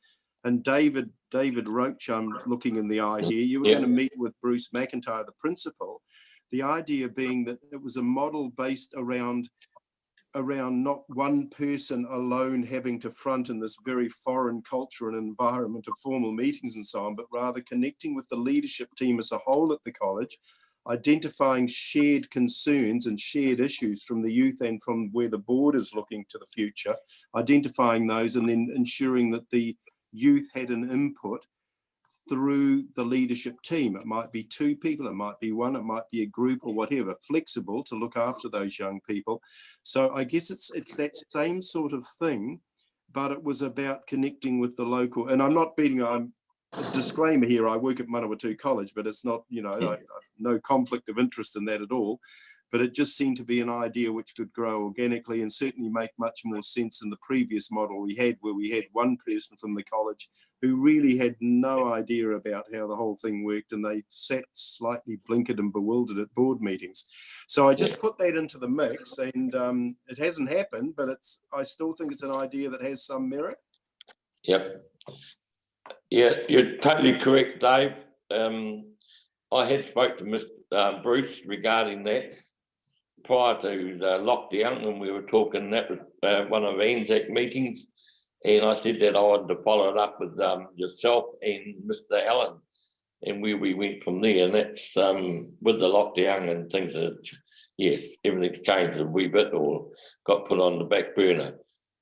And David Roach, I'm looking in the eye here, you were going to meet with Bruce McIntyre, the principal. The idea being that it was a model based around not one person alone having to front in this very foreign culture and environment of formal meetings and so on, but rather connecting with the leadership team as a whole at the college, identifying shared concerns and shared issues from the youth and from where the board is looking to the future, identifying those and then ensuring that the youth had an input through the leadership team. It might be 2 people, it might be 1, it might be a group or whatever, flexible to look after those young people. So I guess it's that same sort of thing, but it was about connecting with the local, and I'm not beating, I'm a disclaimer here, I work at Manawatu College, but it's not, you know, I've no conflict of interest in that at all. But it just seemed to be an idea which could grow organically and certainly make much more sense than the previous model we had, where we had one person from the college who really had no idea about how the whole thing worked, and they sat slightly blinkered and bewildered at board meetings. So I just put that into the mix, and it hasn't happened, but I still think it's an idea that has some merit. Yep. Yeah, you're totally correct, Dave. I had spoke to Mr. Bruce regarding that prior to the lockdown, and we were talking, that was one of Anzac meetings, and I said that I wanted to follow it up with yourself and Mr. Allen, and where we went from there. And that's with the lockdown and things that, yes, everything's changed a wee bit or got put on the back burner.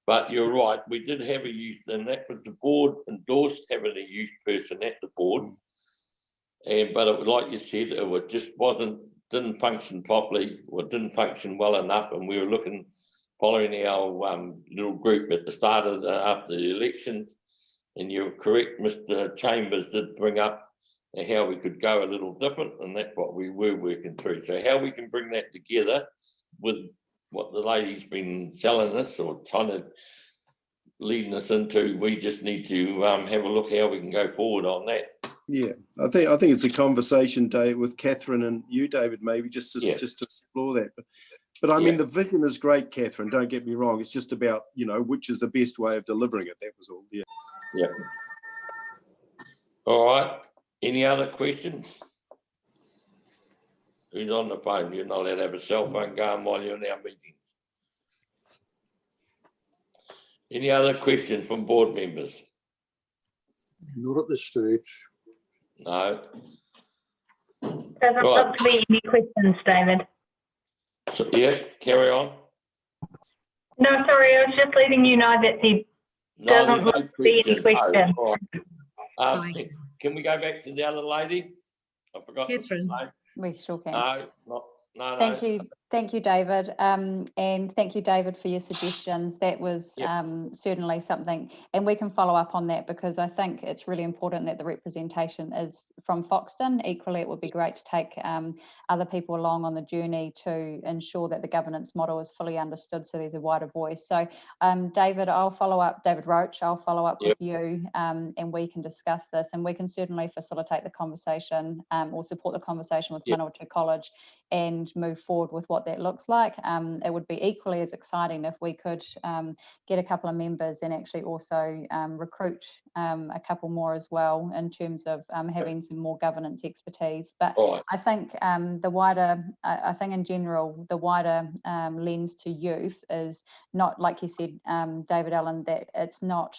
But you're right, we did have a youth, and that was the board endorsed having a youth person at the board. But it was, like you said, it just didn't function properly, or didn't function well enough, and we were following our little group at the start of after the elections. And you're correct, Mr. Chambers did bring up how we could go a little different, and that's what we were working through. So how we can bring that together with what the lady's been selling us or trying to leading us into, we just need to have a look how we can go forward on that. Yeah, I think it's a conversation, Dave, with Catherine and you, David, maybe just to explore that. But I mean, the vision is great, Catherine. Don't get me wrong. It's just about, you know, which is the best way of delivering it. That was all. Yeah. Yeah. All right. Any other questions? Who's on the phone? You're not allowed to have a cell phone going while you're in our meetings. Any other questions from board members? Not at this stage. No. Doesn't look to be any questions, David. So, yeah, carry on. No, sorry, I was just letting you know that there doesn't look to be any questions. Oh, right. Can we go back to the other lady? I forgot. Catherine. We sure can. No. Thank you, David, and thank you, David, for your suggestions. That was certainly something, and we can follow up on that, because I think it's really important that the representation is from Foxton. Equally, it would be great to take other people along on the journey to ensure that the governance model is fully understood, so there's a wider voice. So, David, I'll follow up, David Roach, I'll follow up with you, and we can discuss this, and we can certainly facilitate the conversation or support the conversation with Manawatu College and move forward with what that looks like. It would be equally as exciting if we could get a couple of members and actually also recruit a couple more as well, in terms of having some more governance expertise. But I think I think in general, the wider lens to youth is not, like you said, David Allen, that it's not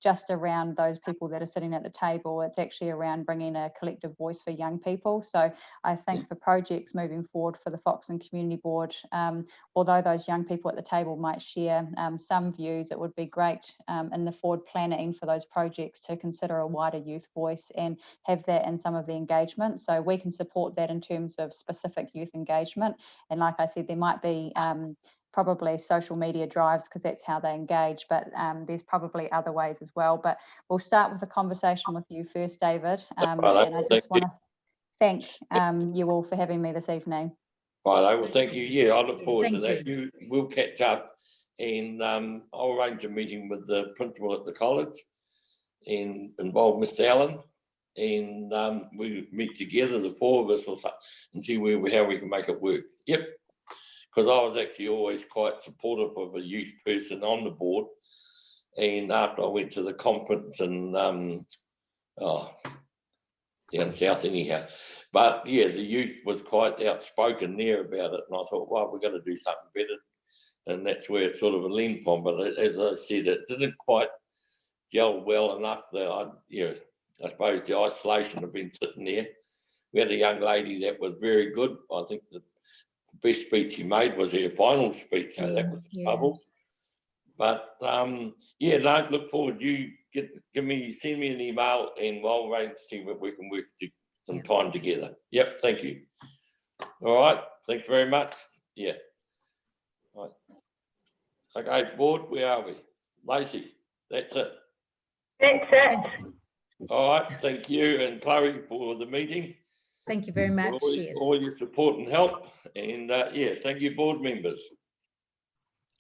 just around those people that are sitting at the table. It's actually around bringing a collective voice for young people. So I think for projects moving forward for the Foxton Community Board, although those young people at the table might share some views, it would be great in the forward planning for those projects to consider a wider youth voice and have that in some of the engagement. So we can support that in terms of specific youth engagement. And like I said, there might be probably social media drives because that's how they engage, but there's probably other ways as well. But we'll start with a conversation with you first, David. And I just want to thank you all for having me this evening. Right, well, thank you. Yeah, I look forward to that. You will catch up, and I'll arrange a meeting with the principal at the college and involve Mr. Allen, and we meet together, the four of us, or something, and see how we can make it work. Yep, because I was actually always quite supportive of a youth person on the board, and after I went to the conference and down south anyhow. But yeah, the youth was quite outspoken there about it. And I thought, well, we're going to do something better. And that's where it sort of leaned from. But as I said, it didn't quite gel well enough. I suppose the isolation of being sitting there. We had a young lady that was very good. I think the best speech she made was her final speech. So that was the bubble. But yeah, no, look forward. You send me an email, and we'll arrange to see what we can work some time together. Yep, thank you. All right, thanks very much. Yeah. Right. Okay, board, where are we? Lacey, that's it. That's it. All right, thank you, and Chloe for the meeting. Thank you very much. All your support and help, and yeah, thank you, board members.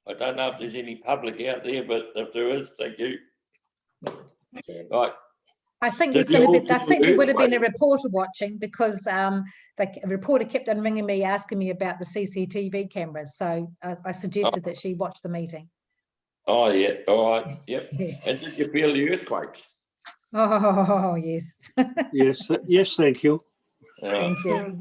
I don't know if there's any public out there, but if there is, thank you. Right. I think there's going to be. I think there would have been a reporter watching, because the reporter kept on ringing me, asking me about the CCTV cameras. So I suggested that she watch the meeting. Oh yeah. All right. Yep. Yeah. And did you feel the earthquakes? Oh yes. Yes. Yes. Thank you. Thank you.